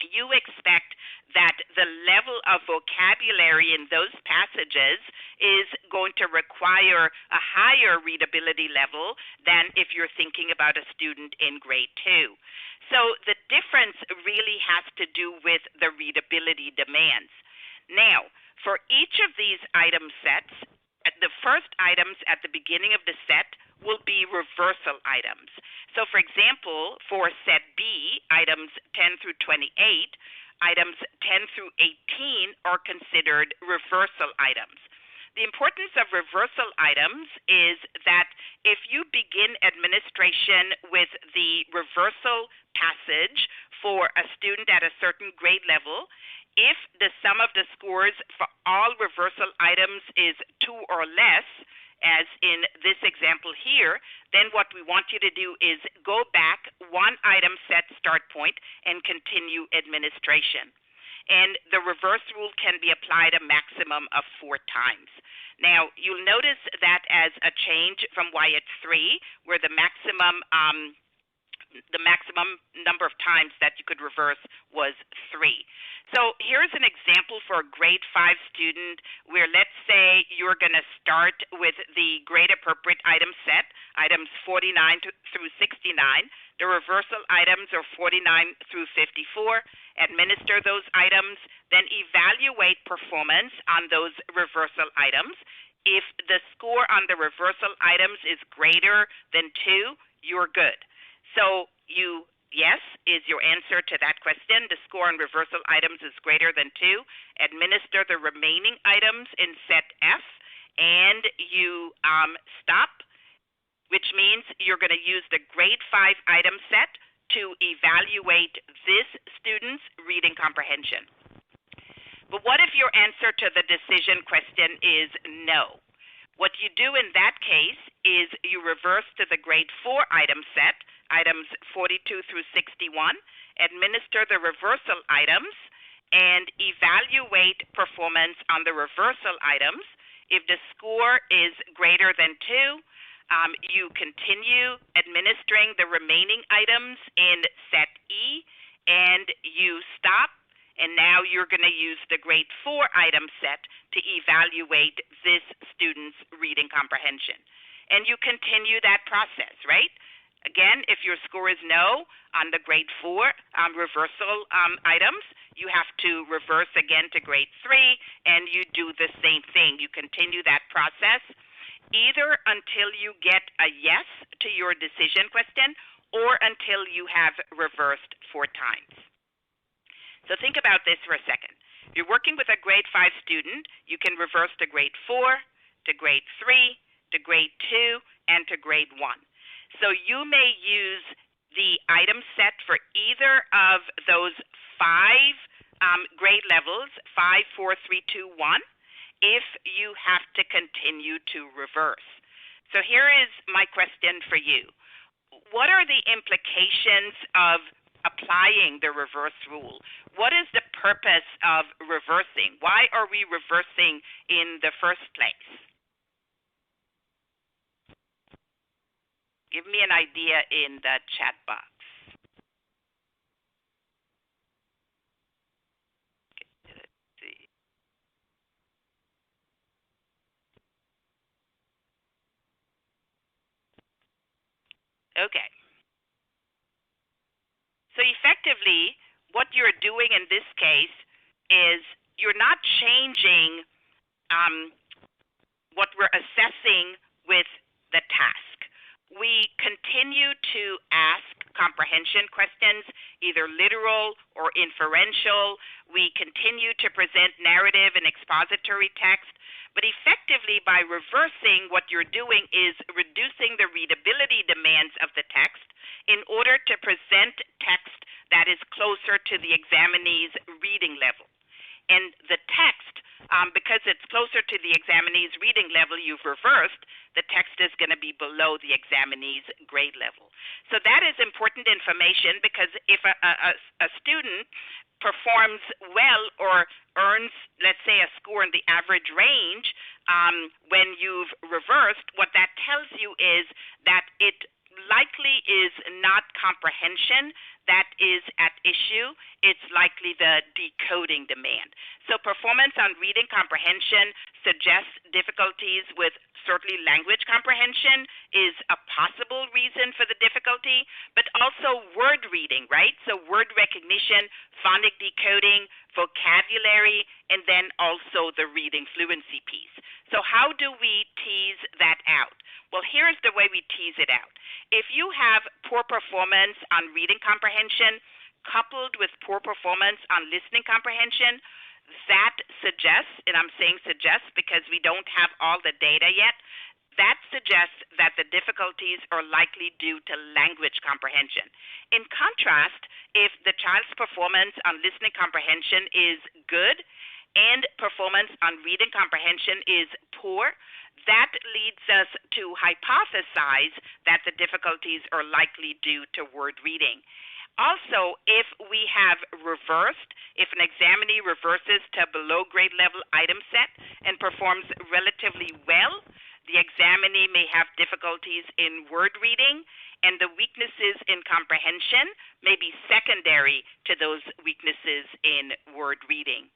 you expect that the level of vocabulary in those passages is going to require a higher readability level than if you're thinking about a student in grade 2. So the difference really has to do with the readability demands. Now, for each of these item sets, the first items at the beginning of the set will be reversal items. So, for example, for set B, items 10 through 28, items 10 through 18 are considered reversal items. The importance of reversal items is that if you begin administration with the reversal passage for a student at a certain grade level, if the sum of the scores for all reversal items is 2 or less, as in this example here, then what we want you to do is go back one item set start point and continue administration. And the reverse rule can be applied a maximum of 4 times. Now, you'll notice that as a change from WIAT-3, where the maximum number of times that you could reverse was 3. So here's an example for a grade 5 student where, let's say, you're going to start with the grade appropriate item set, items 49 through 69. The reversal items are 49 through 54. Administer those items, then evaluate performance on those reversal items. If the score on the reversal items is greater than 2, you're good. So yes is your answer to that question. The score on reversal items is greater than 2. Administer the remaining items in set F, and you stop, which means you're going to use the grade 5 item set to evaluate this student's reading comprehension. But what if your answer to the decision question is no? What you do in that case is you reverse to the grade 4 item set, items 42 through 61, administer the reversal items, and evaluate performance on the reversal items. If the score is greater than 2, you continue administering the remaining items in set E, and you stop, and now you're going to use the grade 4 item set to evaluate this student's reading comprehension. And you continue that process, right? Again, if your score is no on the grade 4 reversal items, you have to reverse again to grade 3, and you do the same thing. You continue that process either until you get a yes to your decision question or until you have reversed 4 times. So think about this for a second. If you're working with a grade 5 student, you can reverse to grade 4, to grade 3, to grade 2, and to grade 1. So you may use the item set for either of those 5 grade levels, 5, 4, 3, 2, 1, if you have to continue to reverse. So here is my question for you. What are the implications of applying the reverse rule? What is the purpose of reversing? Why are we reversing in the first place? Give me an idea in the chat box. Let's see. Okay. So effectively, what you're doing in this case is you're not changing what we're assessing with the task. We continue to ask comprehension questions, either literal or inferential. We continue to present narrative and expository text. But effectively, by reversing, what you're doing is reducing the readability demands of the text in order to present text that is closer to the examinee's reading level. And the text, because it's closer to the examinee's reading level you've reversed, the text is going to be below the examinee's grade level. So that is important information, because if a student performs well or earns, let's say, a score in the average range when you've reversed, what that tells you is that it likely is not comprehension that is at issue. It's likely the decoding demand. So performance on reading comprehension suggests difficulties with certainly language comprehension is a possible reason for the difficulty, but also word reading, right? So word recognition, phonic decoding, vocabulary, and then also the reading fluency piece. So how do we tease that out? Well, here's the way we tease it out. If you have poor performance on reading comprehension coupled with poor performance on listening comprehension, that suggests, and I'm saying suggests because we don't have all the data yet, that suggests that the difficulties are likely due to language comprehension. In contrast, if the child's performance on listening comprehension is good and performance on reading comprehension is poor, that leads us to hypothesize that the difficulties are likely due to word reading. Also, if we have reversed, if an examinee reverses to below grade level item set and performs relatively well, the examinee may have difficulties in word reading, and the weaknesses in comprehension may be secondary to those weaknesses in word reading.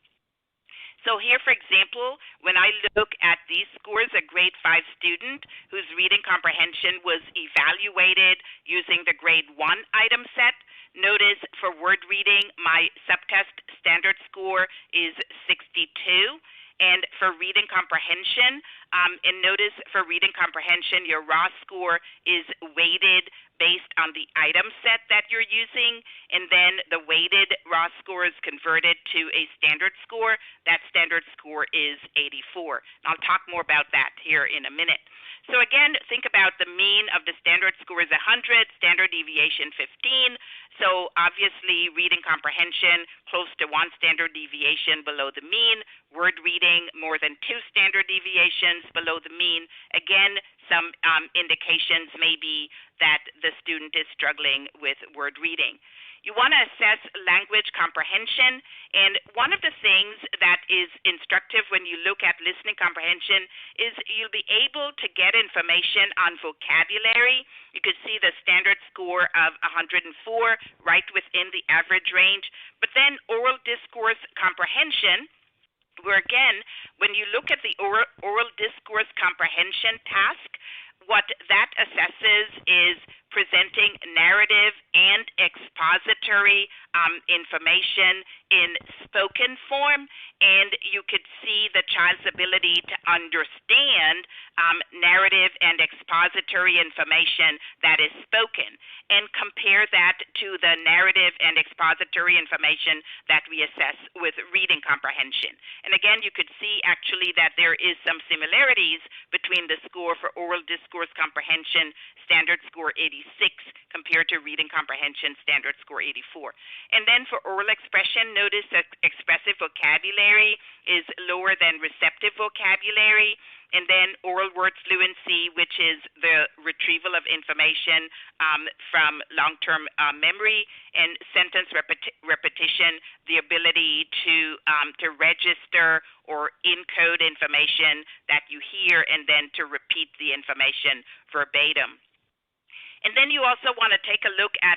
So here, for example, when I look at these scores, a grade 5 student whose reading comprehension was evaluated using the grade 1 item set, notice for word reading, my subtest standard score is 62. And for reading comprehension, and notice for reading comprehension, your raw score is weighted based on the item set that you're using, and then the weighted raw score is converted to a standard score. That standard score is 84. And I'll talk more about that here in a minute. So again, think about the mean of the standard score is 100, standard deviation 15. So obviously reading comprehension close to 1 standard deviation below the mean, word reading more than 2 standard deviations below the mean. Again, some indications may be that the student is struggling with word reading. You want to assess language comprehension, and one of the things that is instructive when you look at listening comprehension is you'll be able to get information on vocabulary. You could see the standard score of 104 right within the average range, but then oral discourse comprehension, where again, when you look at the oral discourse comprehension task, what that assesses is presenting narrative and expository information in spoken form, and you could see the child's ability to understand narrative and expository information that is spoken, and compare that to the narrative and expository information that we assess with reading comprehension. And again, you could see actually that there is some similarities between the score for oral discourse comprehension, standard score 86, compared to reading comprehension, standard score 84. And then for oral expression, notice that expressive vocabulary is lower than receptive vocabulary. And then oral word fluency, which is the retrieval of information from long-term memory, and sentence repetition, the ability to register or encode information that you hear and then to repeat the information verbatim. And then you also want to take a look at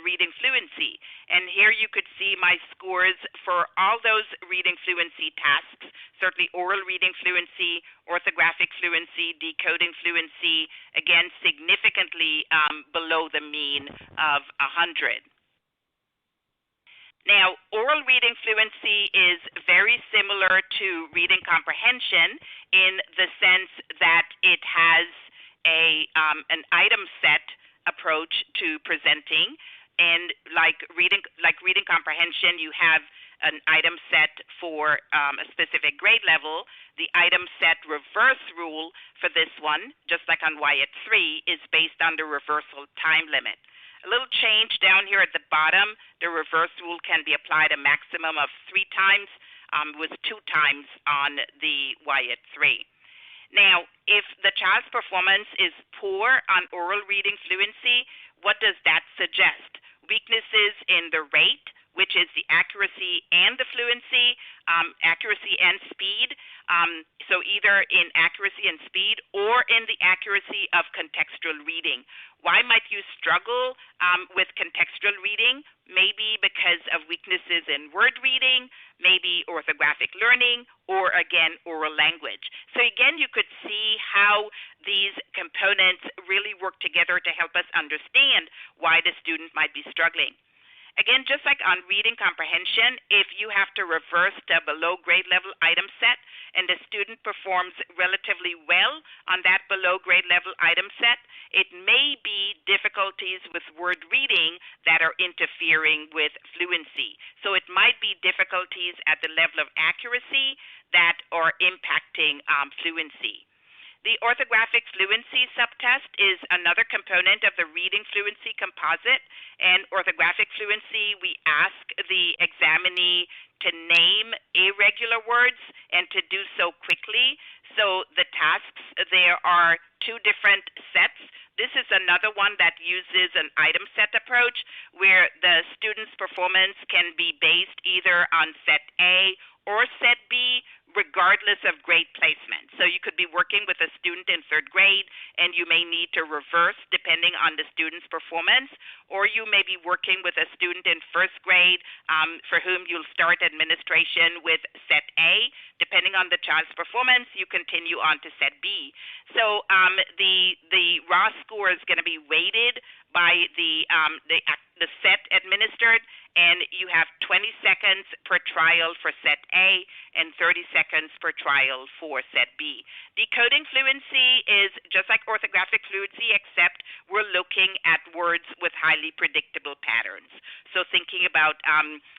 reading fluency. And here you could see my scores for all those reading fluency tasks, certainly oral reading fluency, orthographic fluency, decoding fluency, again, significantly below the mean of 100. Now, oral reading fluency is very similar to reading comprehension in the sense that it has an item set approach to presenting, and like reading comprehension, you have an item set for a specific grade level. The item set reverse rule for this one, just like on WIAT-4, is based on the reversal time limit. A little change down here at the bottom, the reverse rule can be applied a maximum of 3 times, with 2 times on the WIAT-4. Now, if the child's performance is poor on oral reading fluency, what does that suggest? Weaknesses in the rate, which is the accuracy and the fluency, accuracy and speed. So either in accuracy and speed or in the accuracy of contextual reading. Why might you struggle with contextual reading? Maybe because of weaknesses in word reading, maybe orthographic learning, or again, oral language. So again, you could see how these components really work together to help us understand why the student might be struggling. Again, just like on reading comprehension, if you have to reverse the below grade level item set and the student performs relatively well on that below grade level item set, it may be difficulties with word reading that are interfering with fluency. So it might be difficulties at the level of accuracy that are impacting fluency. The orthographic fluency subtest is another component of the reading fluency composite. And orthographic fluency, we ask the examinee to name irregular words and to do so quickly. So the tasks, there are two different sets. This is another one that uses an item set approach where the student's performance can be based either on set A or set B, regardless of grade placement. So you could be working with a student in third grade and you may need to reverse depending on the student's performance, or you may be working with a student in first grade for whom you'll start administration with set A. Depending on the child's performance, you continue on to set B. So the raw score is going to be weighted by the set administered, and you have 20 seconds per trial for set A and 30 seconds per trial for set B. Decoding fluency is just like orthographic fluency, except we're looking at words with highly predictable patterns. So thinking about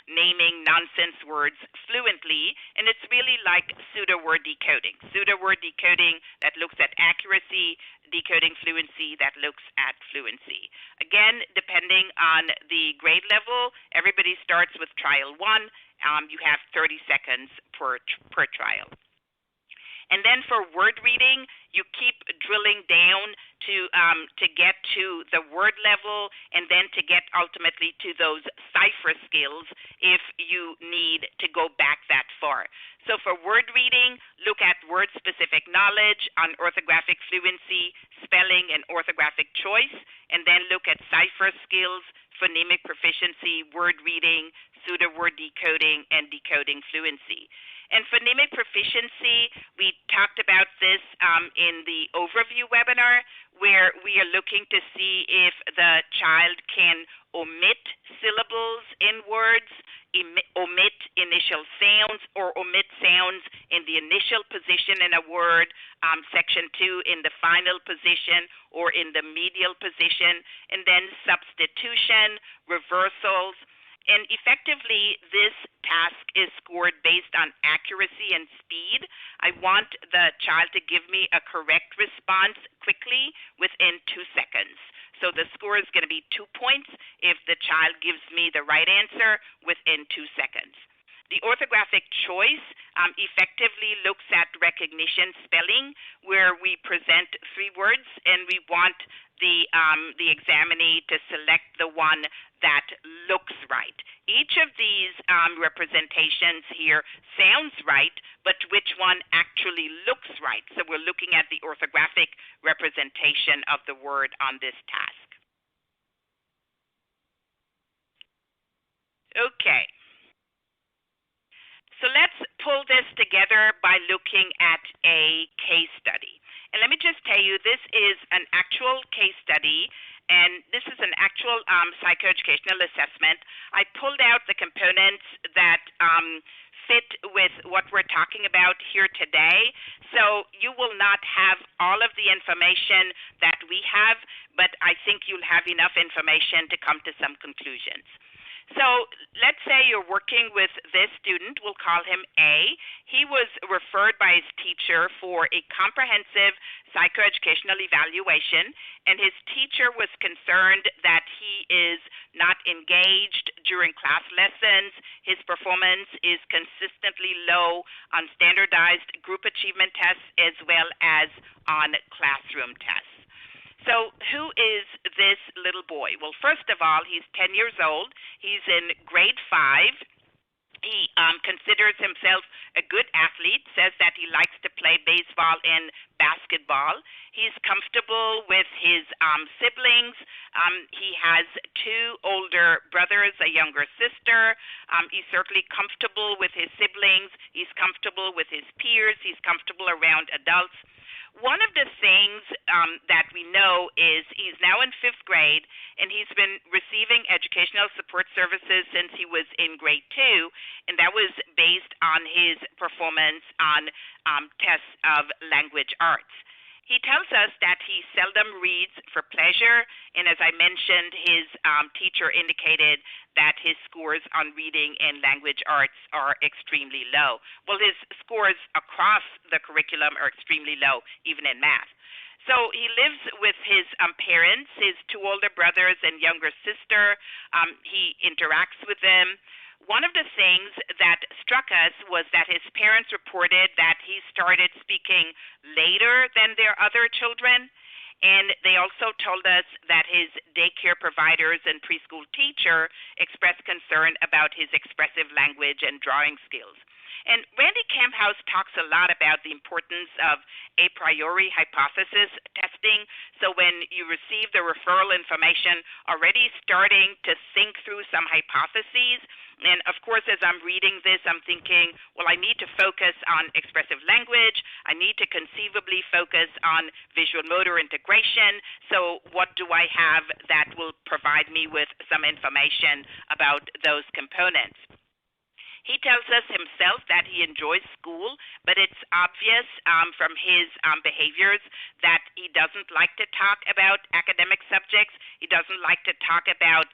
naming nonsense words fluently, and it's really like pseudo-word decoding. Pseudo-word decoding that looks at accuracy, decoding fluency that looks at fluency. Again, depending on the grade level, everybody starts with trial 1. You have 30 seconds per trial. And then for word reading, you keep drilling down to get to the word level and then to get ultimately to those cipher skills if you need to go back that far. So for word reading, look at word-specific knowledge on orthographic fluency, spelling, and orthographic choice, and then look at cipher skills, phonemic proficiency, word reading, pseudo-word decoding, and decoding fluency. And phonemic proficiency, we talked about this in the overview webinar, where we are looking to see if the child can omit syllables in words, omit initial sounds, or omit sounds in the initial position in a word, section 2 in the final position or in the medial position, and then substitution, reversals. And effectively, this task is scored based on accuracy and speed. I want the child to give me a correct response quickly within 2 seconds. So the score is going to be 2 points if the child gives me the right answer within 2 seconds. The orthographic choice effectively looks at recognition spelling, where we present 3 words and we want the examinee to select the one that looks right. Each of these representations here sounds right, but which one actually looks right? So we're looking at the orthographic representation of the word on this task. Okay. So let's pull this together by looking at a case study. And let me just tell you, this is an actual case study, and this is an actual psychoeducational assessment. I pulled out the components that fit with what we're talking about here today. So you will not have all of the information that we have, but I think you'll have enough information to come to some conclusions. So let's say you're working with this student. We'll call him A. He was referred by his teacher for a comprehensive psychoeducational evaluation, and his teacher was concerned that he is not engaged during class lessons. His performance is consistently low on standardized group achievement tests as well as on classroom tests. So who is this little boy? Well, first of all, he's 10 years old. He's in grade He considers himself a good athlete, says that he likes to play baseball and basketball. He's comfortable with his siblings. He has two older brothers, a younger sister. He's certainly comfortable with his siblings. He's comfortable with his peers. He's comfortable around adults. One of the things that we know is he's now in 5th grade, and he's been receiving educational support services since he was in grade 2, and that was based on his performance on tests of language arts. He tells us that he seldom reads for pleasure, and as I mentioned, his teacher indicated that his scores on reading and language arts are extremely low. Well, his scores across the curriculum are extremely low, even in math. So he lives with his parents, his two older brothers and younger sister. He interacts with them. One of the things that struck us was that his parents reported that he started speaking later than their other children, and they also told us that his daycare providers and preschool teacher expressed concern about his expressive language and drawing skills. And Randy Camphouse talks a lot about the importance of a priori hypothesis testing. So when you receive the referral information, already starting to think through some hypotheses. And of course, as I'm reading this, I'm thinking, well, I need to focus on expressive language. I need to conceivably focus on visual motor integration. So what do I have that will provide me with some information about those components? He tells us himself that he enjoys school, but it's obvious from his behaviors that he doesn't like to talk about academic subjects. He doesn't like to talk about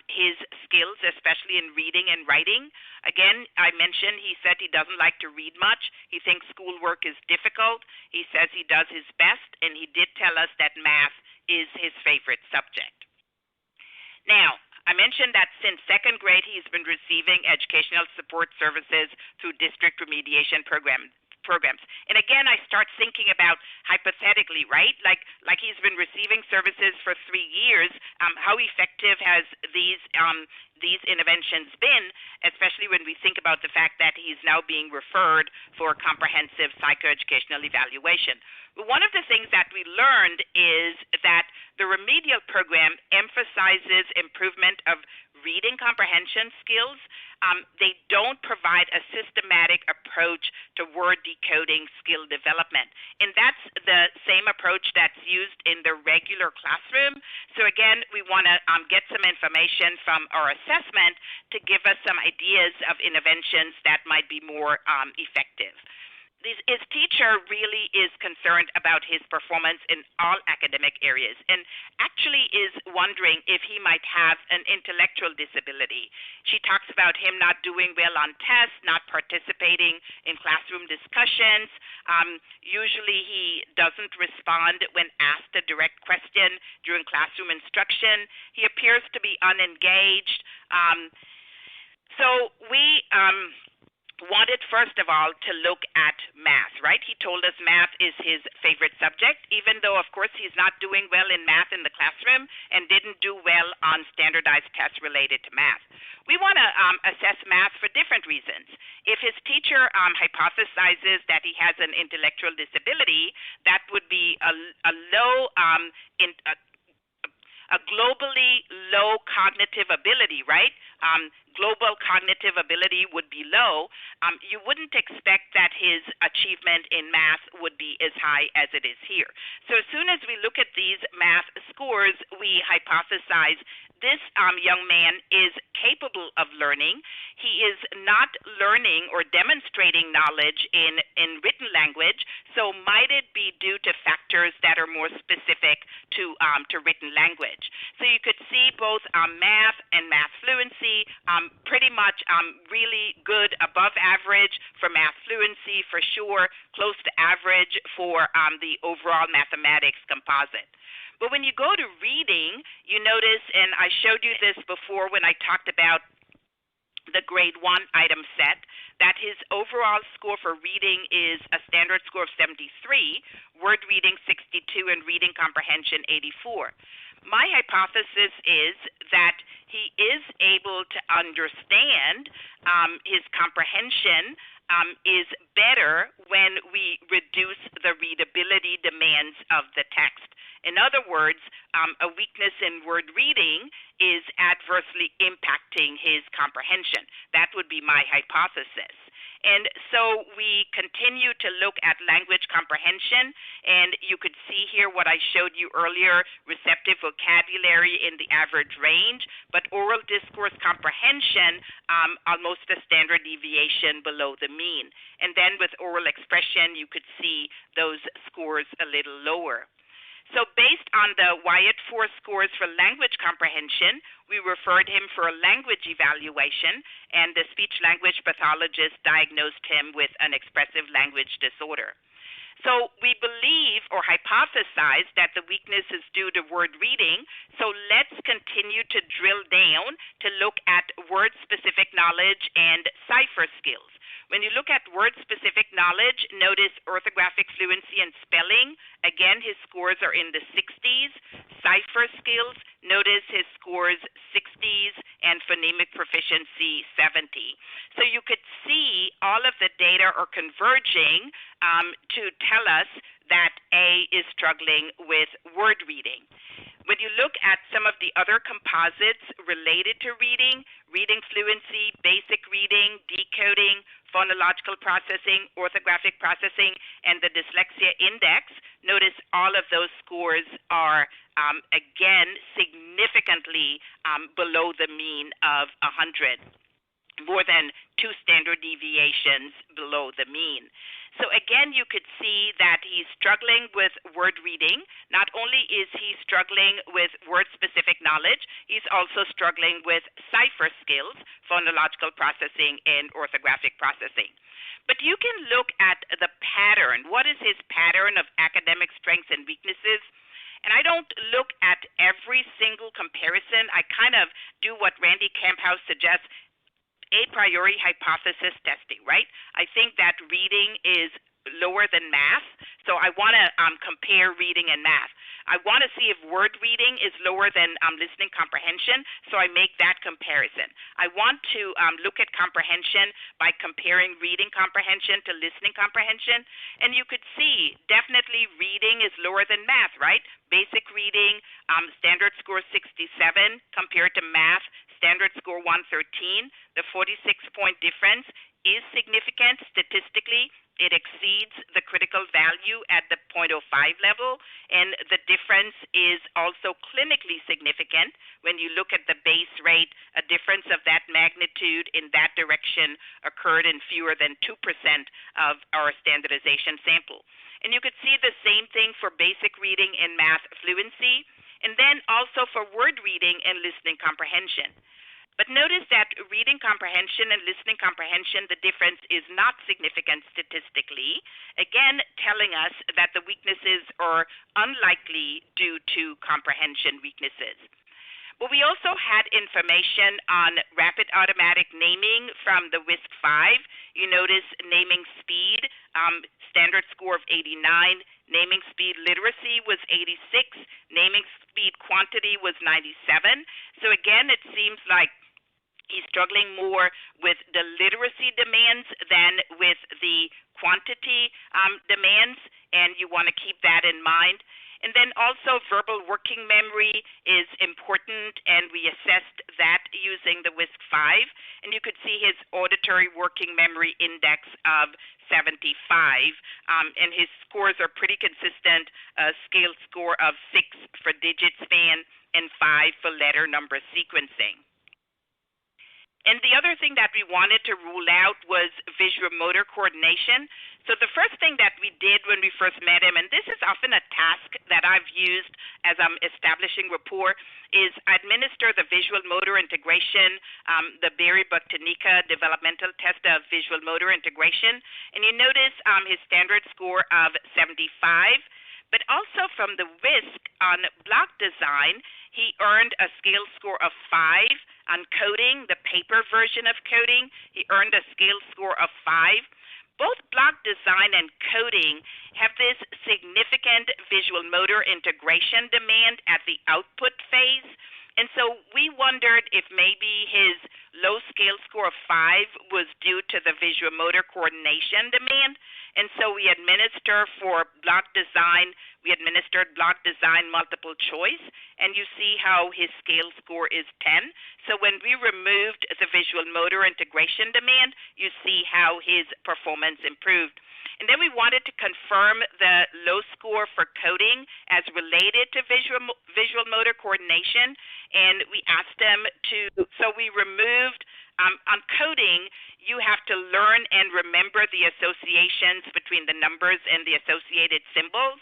his skills, especially in reading and writing. Again, I mentioned he said he doesn't like to read much. He thinks schoolwork is difficult. He says he does his best, and he did tell us that math is his favorite subject. Now, I mentioned that since 2nd grade, he's been receiving educational support services through district remediation programs. And again, I start thinking about hypothetically, right? Like he's been receiving services for 3 years. How effective has these interventions been, especially when we think about the fact that he's now being referred for comprehensive psychoeducational evaluation? But one of the things that we learned is that the remedial program emphasizes improvement of reading comprehension skills. They don't provide a systematic approach to word decoding skill development. And that's the same approach that's used in the regular classroom. So again, we want to get some information from our assessment to give us some ideas of interventions that might be more effective. His teacher really is concerned about his performance in all academic areas and actually is wondering if he might have an intellectual disability. She talks about him not doing well on tests, not participating in classroom discussions. Usually he doesn't respond when asked a direct question during classroom instruction. He appears to be unengaged. So we wanted, first of all, to look at math, right? He told us math is his favorite subject, even though, of course, he's not doing well in math in the classroom and didn't do well on standardized tests related to math. We want to assess math for different reasons. If his teacher hypothesizes that he has an intellectual disability, that would be a globally low cognitive ability, right? Global cognitive ability would be low. You wouldn't expect that his achievement in math would be as high as it is here. So as soon as we look at these math scores, we hypothesize this young man is capable of learning. He is not learning or demonstrating knowledge in written language, so might it be due to factors that are more specific to written language? So you could see both math and math fluency, pretty much really good, above average for math fluency for sure, close to average for the overall mathematics composite. But when you go to reading, you notice, and I showed you this before when I talked about the grade 1 item set, that his overall score for reading is a standard score of 73, word reading 62, and reading comprehension 84. My hypothesis is that he is able to understand his comprehension is better when we reduce the readability demands of the text. In other words, a weakness in word reading is adversely impacting his comprehension. That would be my hypothesis. And so we continue to look at language comprehension, and you could see here what I showed you earlier, receptive vocabulary in the average range, but oral discourse comprehension, almost a standard deviation below the mean. And then with oral expression, you could see those scores a little lower. So based on the WIAT-4 scores for language comprehension, we referred him for a language evaluation, and the speech-language pathologist diagnosed him with an expressive language disorder. So we believe or hypothesize that the weakness is due to word reading, so let's continue to drill down to look at word-specific knowledge and cipher skills. When you look at word-specific knowledge, notice orthographic fluency and spelling. Again, his scores are in the 60s. Cipher skills, notice his scores 60s, and phonemic proficiency 70. So you could see all of the data are converging to tell us that A is struggling with word reading. When you look at some of the other composites related to reading, reading fluency, basic reading, decoding, phonological processing, orthographic processing, and the dyslexia index, notice all of those scores are, again, significantly below the mean of 100, more than 2 standard deviations below the mean. So again, you could see that he's struggling with word reading. Not only is he struggling with word-specific knowledge, he's also struggling with cipher skills, phonological processing, and orthographic processing. But you can look at the pattern. What is his pattern of academic strengths and weaknesses? And I don't look at every single comparison. I kind of do what Randy Camphouse suggests, a priori hypothesis testing, right? I think that reading is lower than math, so I want to compare reading and math. I want to see if word reading is lower than listening comprehension, so I make that comparison. I want to look at comprehension by comparing reading comprehension to listening comprehension, and you could see definitely reading is lower than math, right? Basic reading, standard score 67 compared to math, standard score 113. The 46-point difference is significant statistically. It exceeds the critical value at the 0.05 level, and the difference is also clinically significant. When you look at the base rate, a difference of that magnitude in that direction occurred in fewer than 2% of our standardization sample. And you could see the same thing for basic reading and math fluency, and then also for word reading and listening comprehension. But notice that reading comprehension and listening comprehension, the difference is not significant statistically, again telling us that the weaknesses are unlikely due to comprehension weaknesses. But we also had information on rapid automatic naming from the WISC-5. You notice naming speed, standard score of 89, naming speed literacy was 86, naming speed quantity was 97. So again, it seems like he's struggling more with the literacy demands than with the quantity demands, and you want to keep that in mind. And then also verbal working memory is important, and we assessed that using the WISC-5. And you could see his auditory working memory index of 75, and his scores are pretty consistent, a scale score of 6 for digit span and 5 for letter number sequencing. And the other thing that we wanted to rule out was visual motor coordination. So the first thing that we did when we first met him, and this is often a task that I've used as I'm establishing rapport, is administer the visual motor integration, the Berry-Buktanica developmental test of visual motor integration. And you notice his standard score of 75. But also from the WISC on block design, he earned a scale score of 5 on coding, the paper version of coding. He earned a scale score of 5. both block design and coding have this significant visual motor integration demand at the output phase. And so we wondered if maybe his low scale score of 5 was due to the visual motor coordination demand. And so we administered block design multiple choice, and you see how his scale score is 10. So when we removed the visual motor integration demand, you see how his performance improved. And then we wanted to confirm the low score for coding as related to visual motor coordination, and we asked them so we removed, on coding, you have to learn and remember the associations between the numbers and the associated symbols.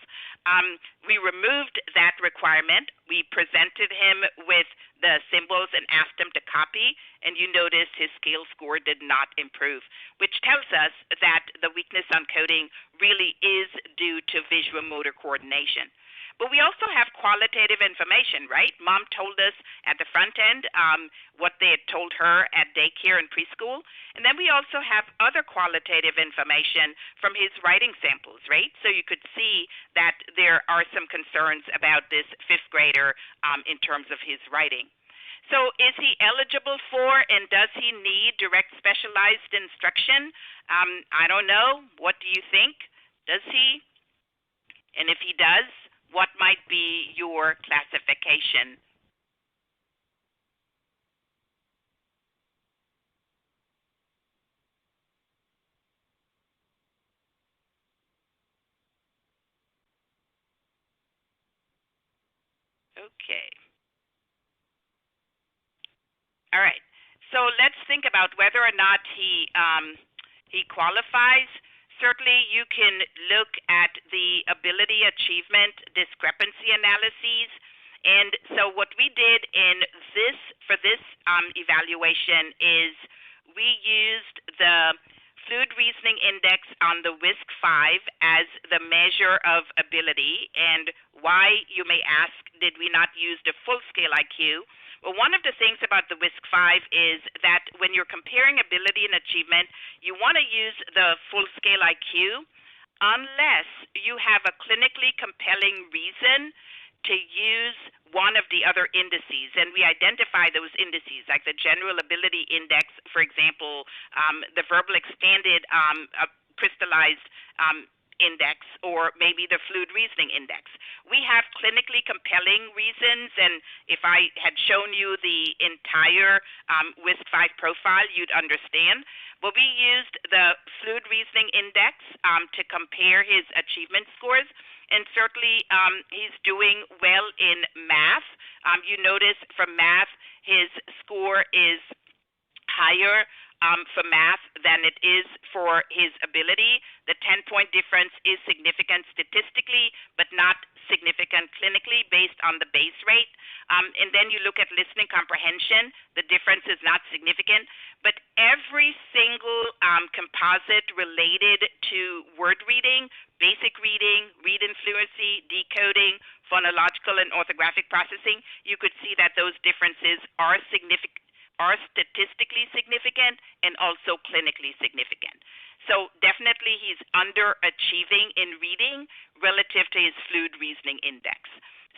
We removed that requirement. We presented him with the symbols and asked him to copy, and you notice his scale score did not improve, which tells us that the weakness on coding really is due to visual motor coordination. But we also have qualitative information, right? Mom told us at the front end what they had told her at daycare and preschool. And then we also have other qualitative information from his writing samples, right? So you could see that there are some concerns about this fifth grader in terms of his writing. So is he eligible for and does he need direct specialized instruction? I don't know. What do you think? Does he? And if he does, what might be your classification? Okay. All right. So let's think about whether or not he qualifies. Certainly, you can look at the ability achievement discrepancy analyses. And so what we did for this evaluation is we used the Fluid Reasoning Index on the WISC-5 as the measure of ability. And why, you may ask, did we not use the full-scale IQ? Well, one of the things about the WISC-5 is that when you're comparing ability and achievement, you want to use the full-scale IQ unless you have a clinically compelling reason to use one of the other indices. And we identify those indices, like the General Ability Index, for example, the Verbal Expanded Crystallized Index, or maybe the Fluid Reasoning Index. We have clinically compelling reasons, and if I had shown you the entire WISC-5 profile, you'd understand. But we used the Fluid Reasoning Index to compare his achievement scores, and certainly he's doing well in math. You notice from math, his score is higher for math than it is for his ability. The 10-point difference is significant statistically, but not significant clinically based on the base rate. And then you look at listening comprehension, the difference is not significant, but every single composite related to word reading, basic reading, read-in fluency, decoding, phonological and orthographic processing, you could see that those differences are statistically significant and also clinically significant. So definitely he's underachieving in reading relative to his Fluid Reasoning Index.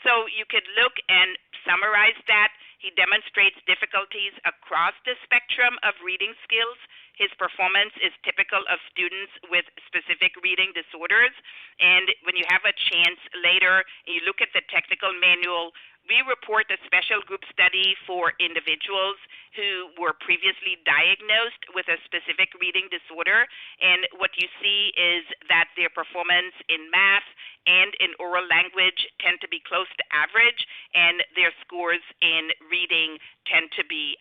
So you could look and summarize that. He demonstrates difficulties across the spectrum of reading skills. His performance is typical of students with specific reading disorders. And when you have a chance later, and you look at the technical manual, we report a special group study for individuals who were previously diagnosed with a specific reading disorder. And what you see is that their performance in math and in oral language tend to be close to average, and their scores in reading tend to be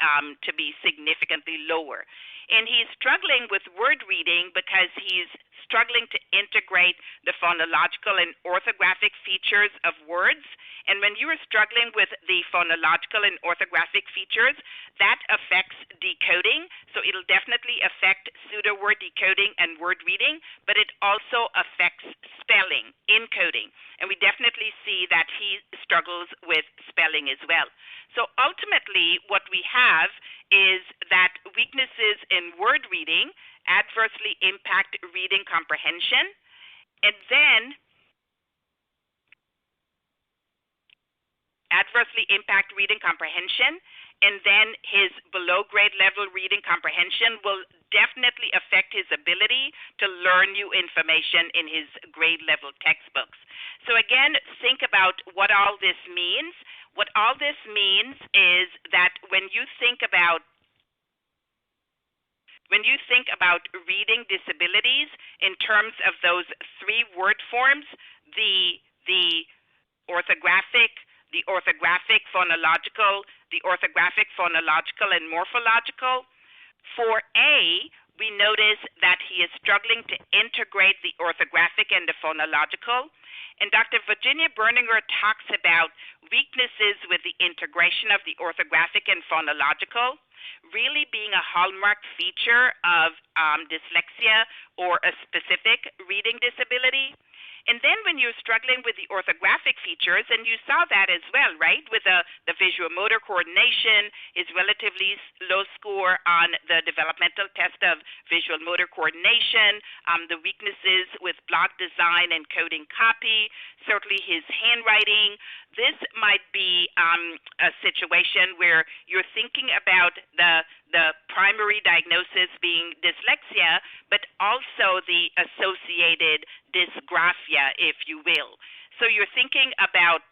significantly lower. And he's struggling with word reading because he's struggling to integrate the phonological and orthographic features of words. And when you are struggling with the phonological and orthographic features, that affects decoding. So it'll definitely affect pseudo-word decoding and word reading, but it also affects spelling, encoding. And we definitely see that he struggles with spelling as well. So ultimately, what we have is that weaknesses in word reading adversely impact reading comprehension, and then adversely impact reading comprehension, and then his below grade level reading comprehension will definitely affect his ability to learn new information in his grade level textbooks. So again, think about what all this means. What all this means is that when you think about reading disabilities in terms of those three word forms, the orthographic, phonological, and morphological. For A, we notice that he is struggling to integrate the orthographic and the phonological. And Dr. Virginia Berninger talks about weaknesses with the integration of the orthographic and phonological really being a hallmark feature of dyslexia or a specific reading disability. And then when you're struggling with the orthographic features, and you saw that as well, right, with the visual motor coordination, his relatively low score on the developmental test of visual motor coordination, the weaknesses with block design and coding copy, certainly his handwriting. This might be a situation where you're thinking about the primary diagnosis being dyslexia, but also the associated dysgraphia, if you will. So you're thinking about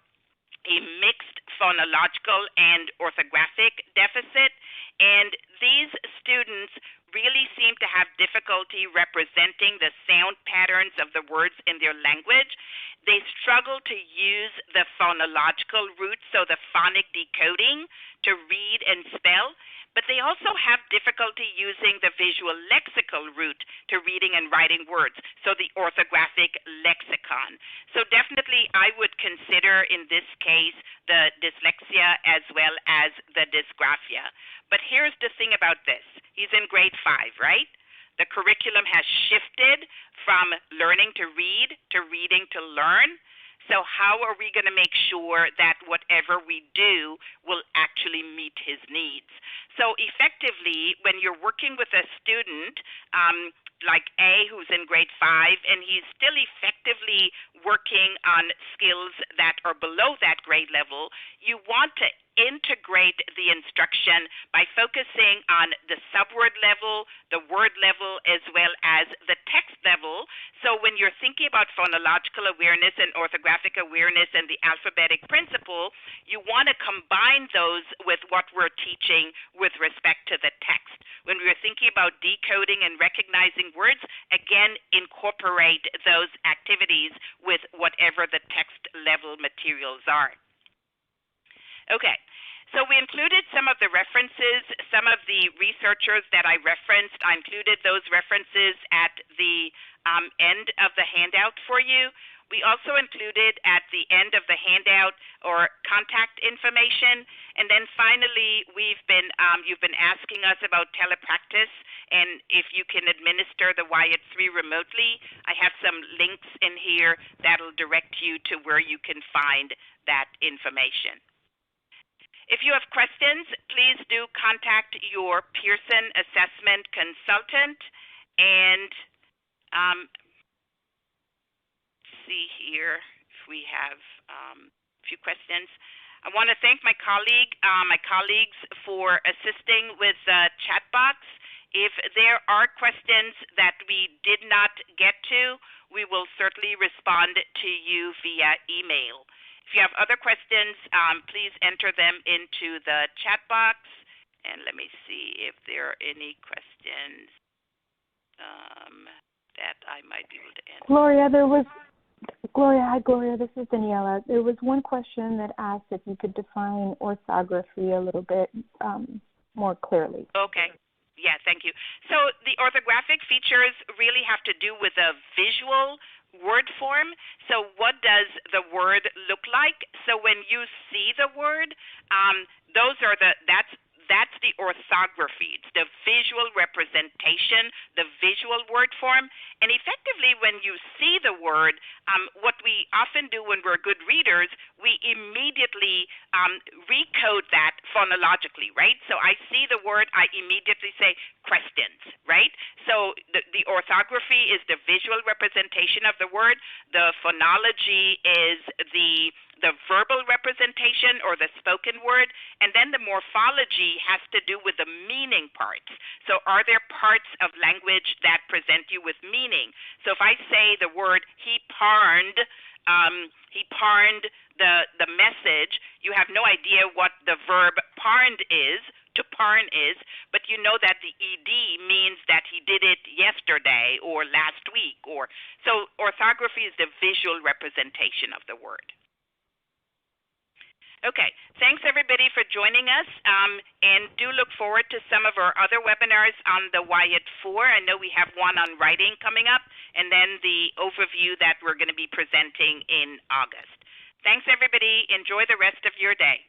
a mixed phonological and orthographic deficit, and these students really seem to have difficulty representing the sound patterns of the words in their language. They struggle to use the phonological route, so the phonic decoding, to read and spell, but they also have difficulty using the visual lexical route to reading and writing words, so the orthographic lexicon. So definitely I would consider in this case the dyslexia as well as the dysgraphia. But here's the thing about this. He's in grade 5, right? The curriculum has shifted from learning to read to reading to learn. So how are we going to make sure that whatever we do will actually meet his needs? So effectively, when you're working with a student like A, who's in grade 5, and he's still effectively working on skills that are below that grade level, you want to integrate the instruction by focusing on the subword level, the word level, as well as the text level. So when you're thinking about phonological awareness and orthographic awareness and the alphabetic principle, you want to combine those with what we're teaching with respect to the text. When we're thinking about decoding and recognizing words, again, incorporate those activities with whatever the text level materials are. Okay, so we included some of the references, some of the researchers that I referenced. I included those references at the end of the handout for you. We also included at the end of the handout or contact information. And then finally, you've been asking us about telepractice and if you can administer the WIAT-4 remotely. I have some links in here that'll direct you to where you can find that information. If you have questions, please do contact your Pearson Assessment consultant. And see here if we have a few questions. I want to thank my colleagues for assisting with the chat box. If there are questions that we did not get to, we will certainly respond to you via email. If you have other questions, please enter them into the chat box. And let me see if there are any questions that I might be able to answer. Hi, Gloria, this is Daniela. There was one question that asked if you could define orthography a little bit more clearly. Okay. Yeah, thank you. So the orthographic features really have to do with a visual word form. So what does the word look like? So when you see the word, that's the orthography. It's the visual representation, the visual word form. And effectively, when you see the word, what we often do when we're good readers, we immediately recode that phonologically, right? So I see the word, I immediately say questions, right? So the orthography is the visual representation of the word. The phonology is the verbal representation or the spoken word, and then the morphology has to do with the meaning parts. So are there parts of language that present you with meaning? So if I say the word he parned the message, you have no idea what the verb parned is, to parn is, but you know that the ed means that he did it yesterday or last week. So orthography is the visual representation of the word. Okay, thanks everybody for joining us, and do look forward to some of our other webinars on the WIAT-4. I know we have one on writing coming up, and then the overview that we're going to be presenting in August. Thanks everybody. Enjoy the rest of your day.